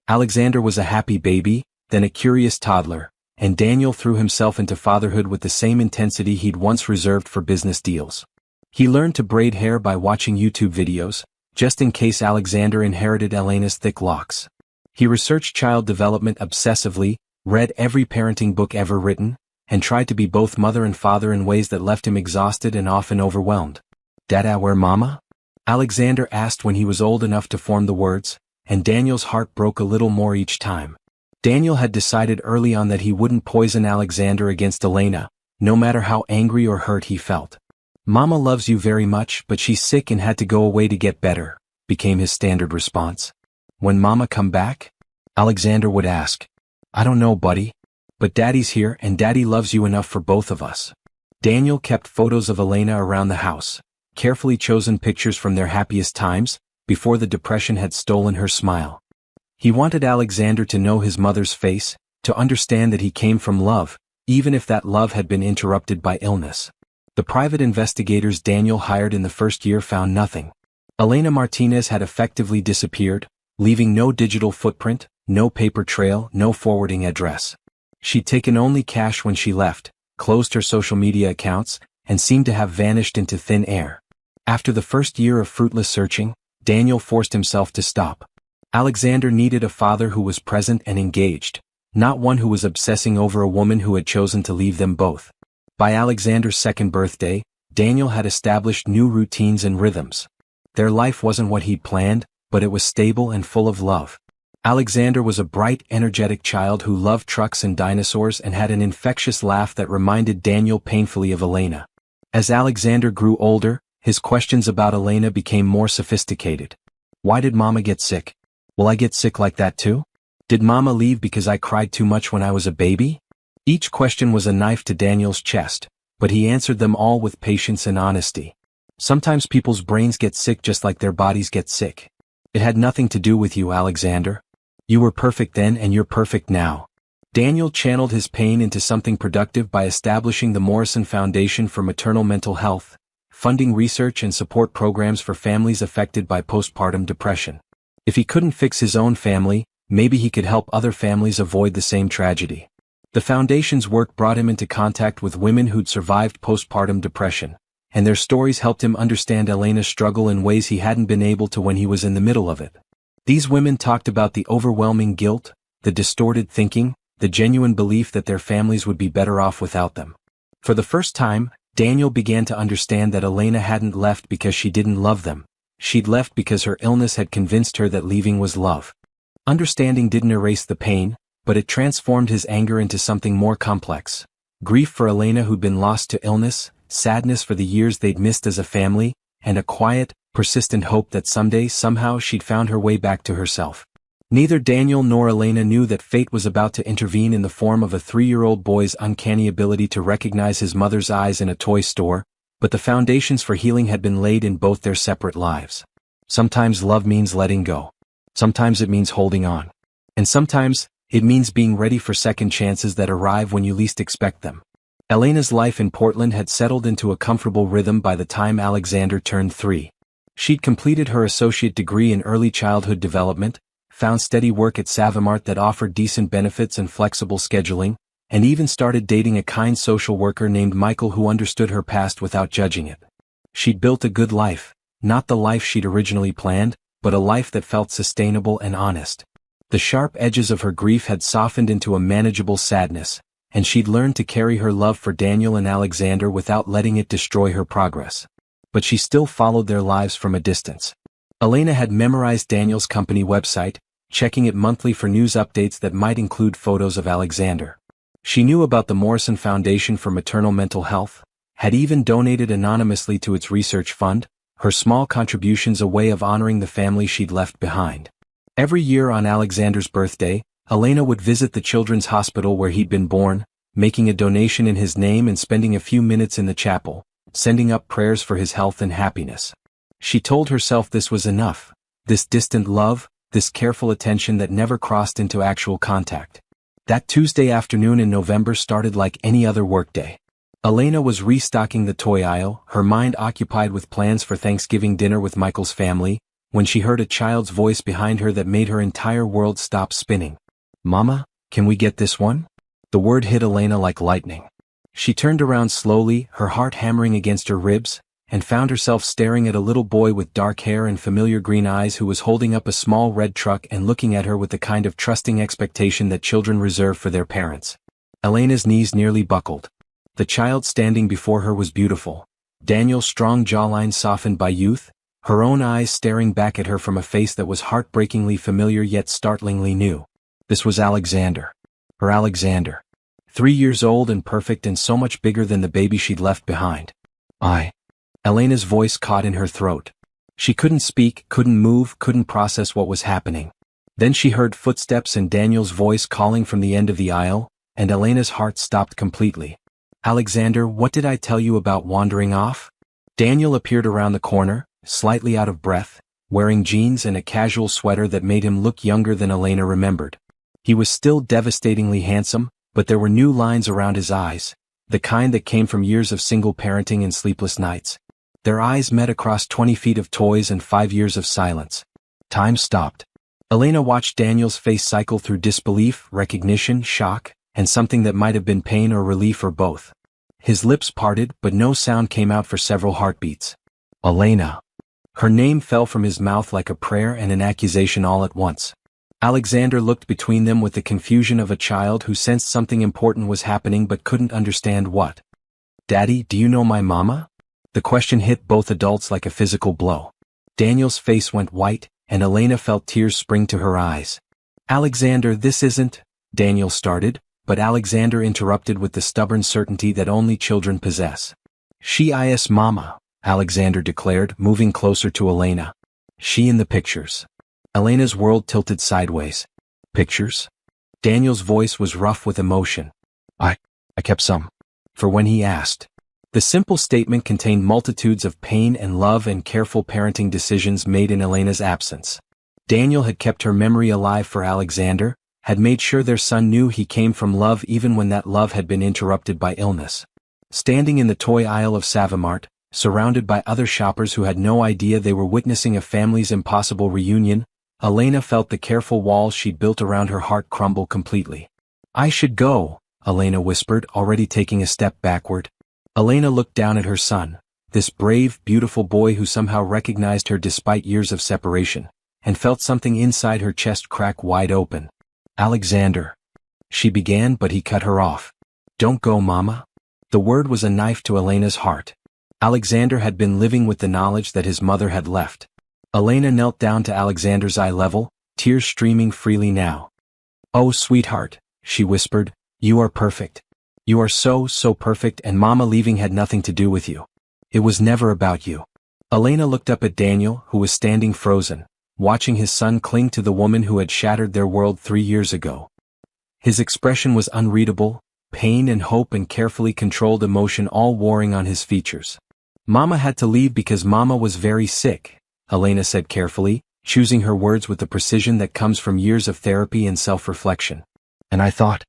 Alexander was a happy baby, then a curious toddler, and Daniel threw himself into fatherhood with the same intensity he'd once reserved for business deals. He learned to braid hair by watching YouTube videos, just in case Alexander inherited Elena's thick locks. He researched child development obsessively, read every parenting book ever written, and tried to be both mother and father in ways that left him exhausted and often overwhelmed. "Dada, where mama?" Alexander asked when he was old enough to form the words, and Daniel's heart broke a little more each time. Daniel had decided early on that he wouldn't poison Alexander against Elena, no matter how angry or hurt he felt. "Mama loves you very much, but she's sick and had to go away to get better," became his standard response. "When Mama come back?" Alexander would ask. "I don't know, buddy. But Daddy's here and Daddy loves you enough for both of us." Daniel kept photos of Elena around the house, carefully chosen pictures from their happiest times, before the depression had stolen her smile. He wanted Alexander to know his mother's face, to understand that he came from love, even if that love had been interrupted by illness. The private investigators Daniel hired in the first year found nothing. Elena Martinez had effectively disappeared, leaving no digital footprint, no paper trail, no forwarding address. She'd taken only cash when she left, closed her social media accounts, and seemed to have vanished into thin air. After the first year of fruitless searching, Daniel forced himself to stop. Alexander needed a father who was present and engaged, not one who was obsessing over a woman who had chosen to leave them both. By Alexander's second birthday, Daniel had established new routines and rhythms. Their life wasn't what he'd planned, but it was stable and full of love. Alexander was a bright, energetic child who loved trucks and dinosaurs and had an infectious laugh that reminded Daniel painfully of Elena. As Alexander grew older, his questions about Elena became more sophisticated. "Why did Mama get sick? Will I get sick like that too? Did Mama leave because I cried too much when I was a baby?" Each question was a knife to Daniel's chest, but he answered them all with patience and honesty. "Sometimes people's brains get sick just like their bodies get sick. It had nothing to do with you, Alexander. You were perfect then and you're perfect now." Daniel channeled his pain into something productive by establishing the Morrison Foundation for Maternal Mental Health, funding research and support programs for families affected by postpartum depression. If he couldn't fix his own family, maybe he could help other families avoid the same tragedy. The foundation's work brought him into contact with women who'd survived postpartum depression, and their stories helped him understand Elena's struggle in ways he hadn't been able to when he was in the middle of it. These women talked about the overwhelming guilt, the distorted thinking, the genuine belief that their families would be better off without them. For the first time, Daniel began to understand that Elena hadn't left because she didn't love them. She'd left because her illness had convinced her that leaving was love. Understanding didn't erase the pain, but it transformed his anger into something more complex. Grief for Elena who'd been lost to illness, sadness for the years they'd missed as a family, and a quiet, persistent hope that someday somehow she'd found her way back to herself. Neither Daniel nor Elena knew that fate was about to intervene in the form of a 3-year-old boy's uncanny ability to recognize his mother's eyes in a toy store, but the foundations for healing had been laid in both their separate lives. Sometimes love means letting go. Sometimes it means holding on. And sometimes, it means being ready for second chances that arrive when you least expect them. Elena's life in Portland had settled into a comfortable rhythm by the time Alexander turned 3. She'd completed her associate degree in early childhood development, found steady work at Savamart that offered decent benefits and flexible scheduling, and even started dating a kind social worker named Michael who understood her past without judging it. She'd built a good life, not the life she'd originally planned, but a life that felt sustainable and honest. The sharp edges of her grief had softened into a manageable sadness, and she'd learned to carry her love for Daniel and Alexander without letting it destroy her progress. But she still followed their lives from a distance. Elena had memorized Daniel's company website, checking it monthly for news updates that might include photos of Alexander. She knew about the Morrison Foundation for Maternal Mental Health, had even donated anonymously to its research fund, her small contributions a way of honoring the family she'd left behind. Every year on Alexander's birthday, Elena would visit the children's hospital where he'd been born, making a donation in his name and spending a few minutes in the chapel, sending up prayers for his health and happiness. She told herself this was enough, this distant love, this careful attention that never crossed into actual contact. That Tuesday afternoon in November started like any other workday. Elena was restocking the toy aisle, her mind occupied with plans for Thanksgiving dinner with Michael's family, when she heard a child's voice behind her that made her entire world stop spinning. "Mama, can we get this one?" The word hit Elena like lightning. She turned around slowly, her heart hammering against her ribs, and found herself staring at a little boy with dark hair and familiar green eyes who was holding up a small red truck and looking at her with the kind of trusting expectation that children reserve for their parents. Elena's knees nearly buckled. The child standing before her was beautiful. Daniel's strong jawline softened by youth, her own eyes staring back at her from a face that was heartbreakingly familiar yet startlingly new. This was Alexander. Her Alexander. 3 years old and perfect and so much bigger than the baby she'd left behind. Elena's voice caught in her throat. She couldn't speak, couldn't move, couldn't process what was happening. Then she heard footsteps and Daniel's voice calling from the end of the aisle, and Elena's heart stopped completely. "Alexander, what did I tell you about wandering off?" Daniel appeared around the corner, slightly out of breath, wearing jeans and a casual sweater that made him look younger than Elena remembered. He was still devastatingly handsome, but there were new lines around his eyes, the kind that came from years of single parenting and sleepless nights. Their eyes met across 20 feet of toys and 5 years of silence. Time stopped. Elena watched Daniel's face cycle through disbelief, recognition, shock, and something that might have been pain or relief or both. His lips parted, but no sound came out for several heartbeats. Elena. Her name fell from his mouth like a prayer and an accusation all at once. Alexander looked between them with the confusion of a child who sensed something important was happening but couldn't understand what. "Daddy, do you know my mama?" The question hit both adults like a physical blow. Daniel's face went white, and Elena felt tears spring to her eyes. "Alexander, this isn't," Daniel started, but Alexander interrupted with the stubborn certainty that only children possess. "She is Mama," Alexander declared, moving closer to Elena. "She in the pictures." Elena's world tilted sideways. "Pictures?" Daniel's voice was rough with emotion. I kept some. For when he asked. The simple statement contained multitudes of pain and love and careful parenting decisions made in Elena's absence. Daniel had kept her memory alive for Alexander, had made sure their son knew he came from love even when that love had been interrupted by illness. Standing in the toy aisle of Savamart, surrounded by other shoppers who had no idea they were witnessing a family's impossible reunion, Elena felt the careful walls she'd built around her heart crumble completely. "I should go," Elena whispered, already taking a step backward. Elena looked down at her son, this brave, beautiful boy who somehow recognized her despite years of separation, and felt something inside her chest crack wide open. Alexander. She began, but he cut her off. Don't go, Mama. The word was a knife to Elena's heart. Alexander had been living with the knowledge that his mother had left. Elena knelt down to Alexander's eye level, tears streaming freely now. Oh, sweetheart, she whispered, you are perfect. You are so perfect, and Mama leaving had nothing to do with you. It was never about you. Elena looked up at Daniel, who was standing frozen, watching his son cling to the woman who had shattered their world 3 years ago. His expression was unreadable, pain and hope and carefully controlled emotion all warring on his features. Mama had to leave because Mama was very sick, Elena said carefully, choosing her words with the precision that comes from years of therapy and self-reflection. And I thought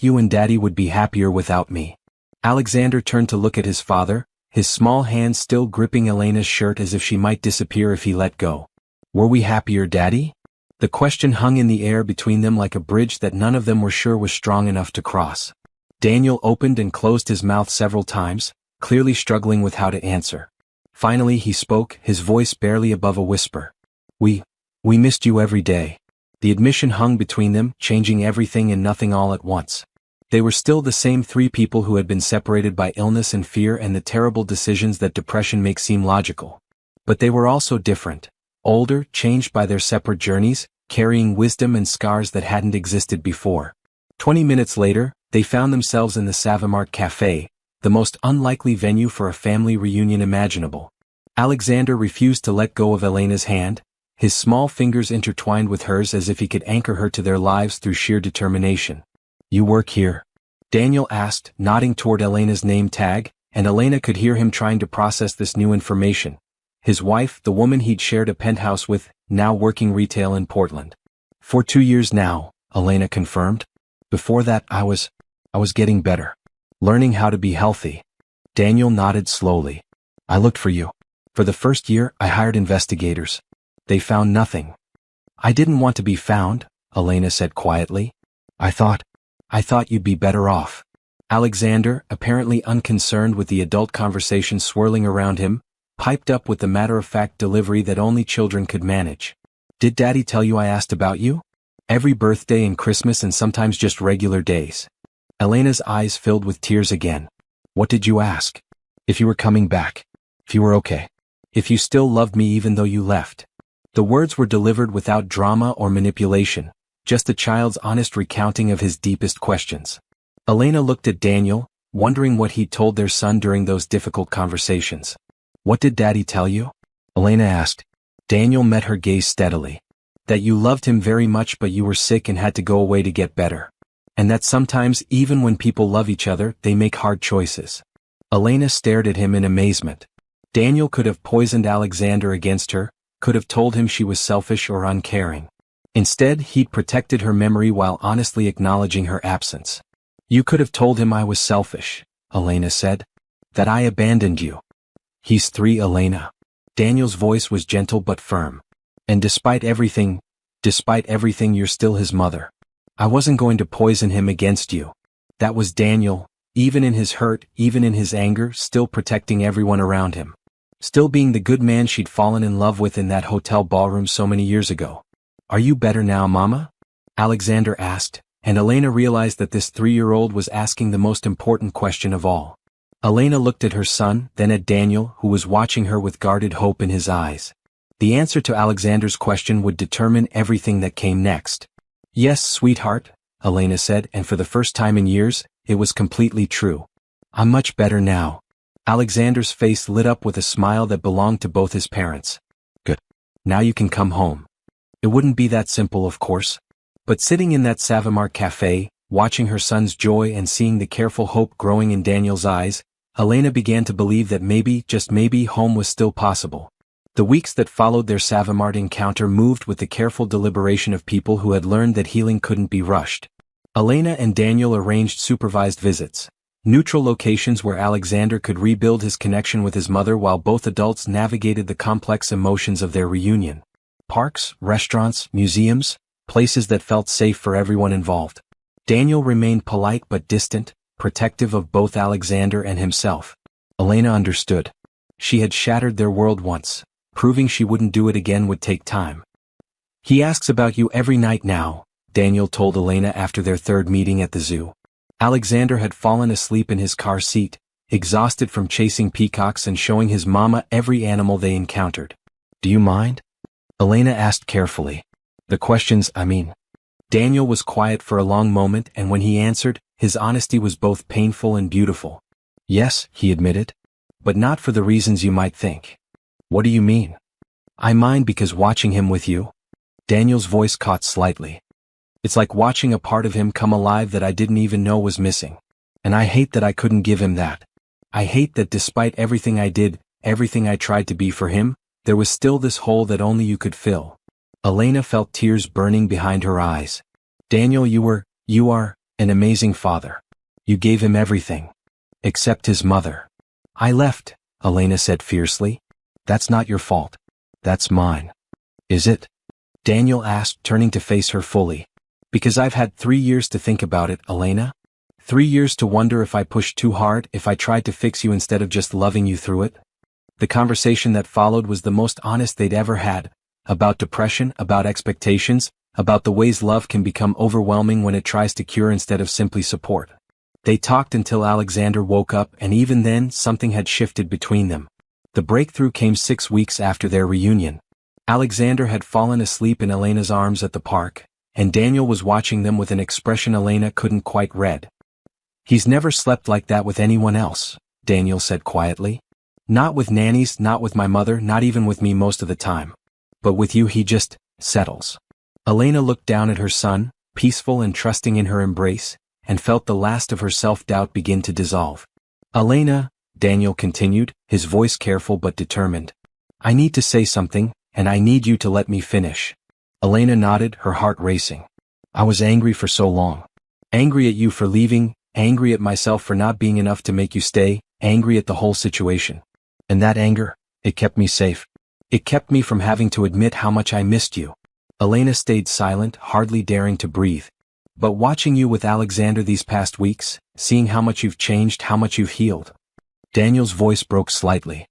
you and Daddy would be happier without me. Alexander turned to look at his father, his small hand still gripping Elena's shirt as if she might disappear if he let go. Were we happier, Daddy? The question hung in the air between them like a bridge that none of them were sure was strong enough to cross. Daniel opened and closed his mouth several times, clearly struggling with how to answer. Finally he spoke, his voice barely above a whisper. We missed you every day. The admission hung between them, changing everything and nothing all at once. They were still the same 3 people who had been separated by illness and fear and the terrible decisions that depression makes seem logical. But they were also different. Older, changed by their separate journeys, carrying wisdom and scars that hadn't existed before. 20 minutes later, they found themselves in the Savamart Café, the most unlikely venue for a family reunion imaginable. Alexander refused to let go of Elena's hand, his small fingers intertwined with hers as if he could anchor her to their lives through sheer determination. You work here? Daniel asked, nodding toward Elena's name tag, and Elena could hear him trying to process this new information. His wife, the woman he'd shared a penthouse with, now working retail in Portland. For 2 years now, Elena confirmed. Before that I was getting better. Learning how to be healthy. Daniel nodded slowly. I looked for you. For the first year, I hired investigators. They found nothing. I didn't want to be found, Elena said quietly. I thought you'd be better off. Alexander, apparently unconcerned with the adult conversation swirling around him, piped up with the matter-of-fact delivery that only children could manage. Did Daddy tell you I asked about you? Every birthday and Christmas and sometimes just regular days. Elena's eyes filled with tears again. What did you ask? If you were coming back. If you were okay. If you still loved me even though you left. The words were delivered without drama or manipulation, just a child's honest recounting of his deepest questions. Elena looked at Daniel, wondering what he'd told their son during those difficult conversations. What did Daddy tell you? Elena asked. Daniel met her gaze steadily. That you loved him very much but you were sick and had to go away to get better. And that sometimes even when people love each other, they make hard choices. Elena stared at him in amazement. Daniel could have poisoned Alexander against her, could have told him she was selfish or uncaring. Instead, he'd protected her memory while honestly acknowledging her absence. You could have told him I was selfish, Elena said. That I abandoned you. He's 3, Elena. Daniel's voice was gentle but firm. And despite everything, you're still his mother. I wasn't going to poison him against you. That was Daniel, even in his hurt, even in his anger, still protecting everyone around him. Still being the good man she'd fallen in love with in that hotel ballroom so many years ago. Are you better now, Mama? Alexander asked, and Elena realized that this 3-year-old was asking the most important question of all. Elena looked at her son, then at Daniel, who was watching her with guarded hope in his eyes. The answer to Alexander's question would determine everything that came next. Yes, sweetheart, Elena said, and for the first time in years, it was completely true. I'm much better now. Alexander's face lit up with a smile that belonged to both his parents. Good. Now you can come home. It wouldn't be that simple, of course. But sitting in that Savamart Café, watching her son's joy and seeing the careful hope growing in Daniel's eyes, Elena began to believe that maybe, just maybe, home was still possible. The weeks that followed their Savamart encounter moved with the careful deliberation of people who had learned that healing couldn't be rushed. Elena and Daniel arranged supervised visits, neutral locations where Alexander could rebuild his connection with his mother while both adults navigated the complex emotions of their reunion. Parks, restaurants, museums, places that felt safe for everyone involved. Daniel remained polite but distant, protective of both Alexander and himself. Elena understood. She had shattered their world once. Proving she wouldn't do it again would take time. He asks about you every night now, Daniel told Elena after their third meeting at the zoo. Alexander had fallen asleep in his car seat, exhausted from chasing peacocks and showing his mama every animal they encountered. Do you mind? Elena asked carefully. The questions, I mean. Daniel was quiet for a long moment, and when he answered, his honesty was both painful and beautiful. Yes, he admitted. But not for the reasons you might think. What do you mean? I mind because watching him with you. Daniel's voice caught slightly. It's like watching a part of him come alive that I didn't even know was missing. And I hate that I couldn't give him that. I hate that despite everything I did, everything I tried to be for him, there was still this hole that only you could fill. Elena felt tears burning behind her eyes. Daniel, you are, an amazing father. You gave him everything. Except his mother. I left, Elena said fiercely. That's not your fault. That's mine. Is it? Daniel asked, turning to face her fully. Because I've had 3 years to think about it, Elena. 3 years to wonder if I pushed too hard, if I tried to fix you instead of just loving you through it. The conversation that followed was the most honest they'd ever had. About depression, about expectations, about the ways love can become overwhelming when it tries to cure instead of simply support. They talked until Alexander woke up, and even then, something had shifted between them. The breakthrough came 6 weeks after their reunion. Alexander had fallen asleep in Elena's arms at the park, and Daniel was watching them with an expression Elena couldn't quite read. He's never slept like that with anyone else, Daniel said quietly. Not with nannies, not with my mother, not even with me most of the time. But with you he just settles. Elena looked down at her son, peaceful and trusting in her embrace, and felt the last of her self-doubt begin to dissolve. Elena, Daniel continued, his voice careful but determined. I need to say something, and I need you to let me finish. Elena nodded, her heart racing. I was angry for so long. Angry at you for leaving, angry at myself for not being enough to make you stay, angry at the whole situation. And that anger, it kept me safe. It kept me from having to admit how much I missed you. Elena stayed silent, hardly daring to breathe. But watching you with Alexander these past weeks, seeing how much you've changed, how much you've healed. Daniel's voice broke slightly.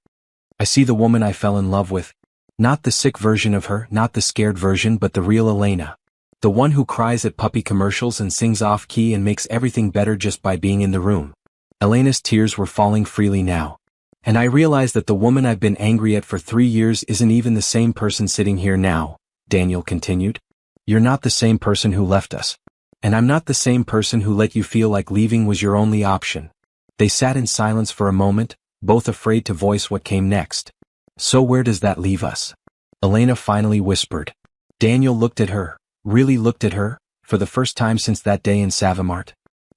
I see the woman I fell in love with. Not the sick version of her, not the scared version, but the real Elena. The one who cries at puppy commercials and sings off-key and makes everything better just by being in the room. Elena's tears were falling freely now. And I realized that the woman I've been angry at for 3 years isn't even the same person sitting here now, Daniel continued. You're not the same person who left us. And I'm not the same person who let you feel like leaving was your only option. They sat in silence for a moment, both afraid to voice what came next. So where does that leave us? Elena finally whispered. Daniel looked at her, really looked at her, for the first time since that day in Savamart.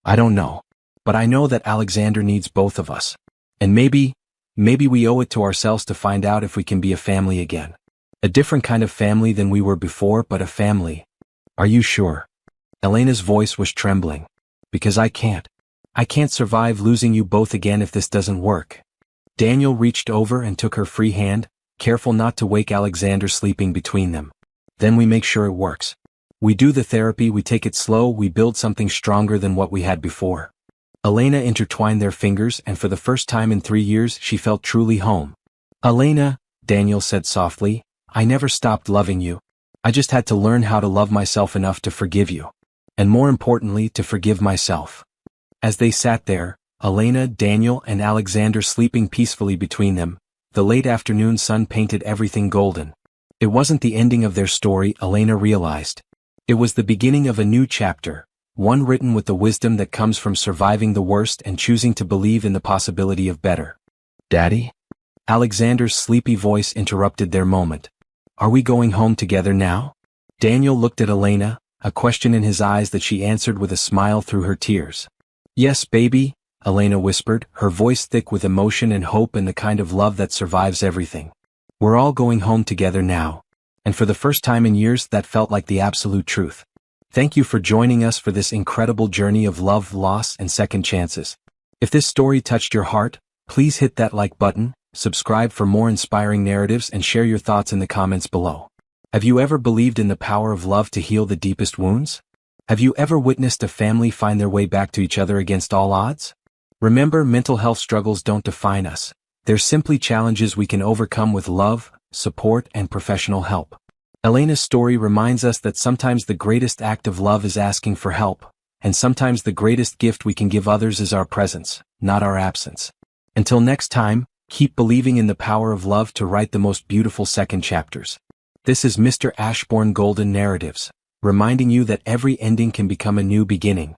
I don't know. But I know that Alexander needs both of us. And maybe we owe it to ourselves to find out if we can be a family again. A different kind of family than we were before, but a family. Are you sure? Elena's voice was trembling. Because I can't. I can't survive losing you both again if this doesn't work. Daniel reached over and took her free hand, careful not to wake Alexander sleeping between them. Then we make sure it works. We do the therapy, we take it slow, we build something stronger than what we had before. Elena intertwined their fingers, and for the first time in 3 years she felt truly home. Elena, Daniel said softly, I never stopped loving you. I just had to learn how to love myself enough to forgive you. And more importantly, to forgive myself. As they sat there, Elena, Daniel, and Alexander sleeping peacefully between them, the late afternoon sun painted everything golden. It wasn't the ending of their story, Elena realized. It was the beginning of a new chapter, one written with the wisdom that comes from surviving the worst and choosing to believe in the possibility of better. Daddy? Alexander's sleepy voice interrupted their moment. Are we going home together now? Daniel looked at Elena, a question in his eyes that she answered with a smile through her tears. Yes, baby, Elena whispered, her voice thick with emotion and hope and the kind of love that survives everything. We're all going home together now. And for the first time in years that felt like the absolute truth. Thank you for joining us for this incredible journey of love, loss, and second chances. If this story touched your heart, please hit that like button, subscribe for more inspiring narratives, and share your thoughts in the comments below. Have you ever believed in the power of love to heal the deepest wounds? Have you ever witnessed a family find their way back to each other against all odds? Remember, mental health struggles don't define us. They're simply challenges we can overcome with love, support, and professional help. Elena's story reminds us that sometimes the greatest act of love is asking for help, and sometimes the greatest gift we can give others is our presence, not our absence. Until next time, keep believing in the power of love to write the most beautiful second chapters. This is Mr. Ashbourne Golden Narratives, reminding you that every ending can become a new beginning.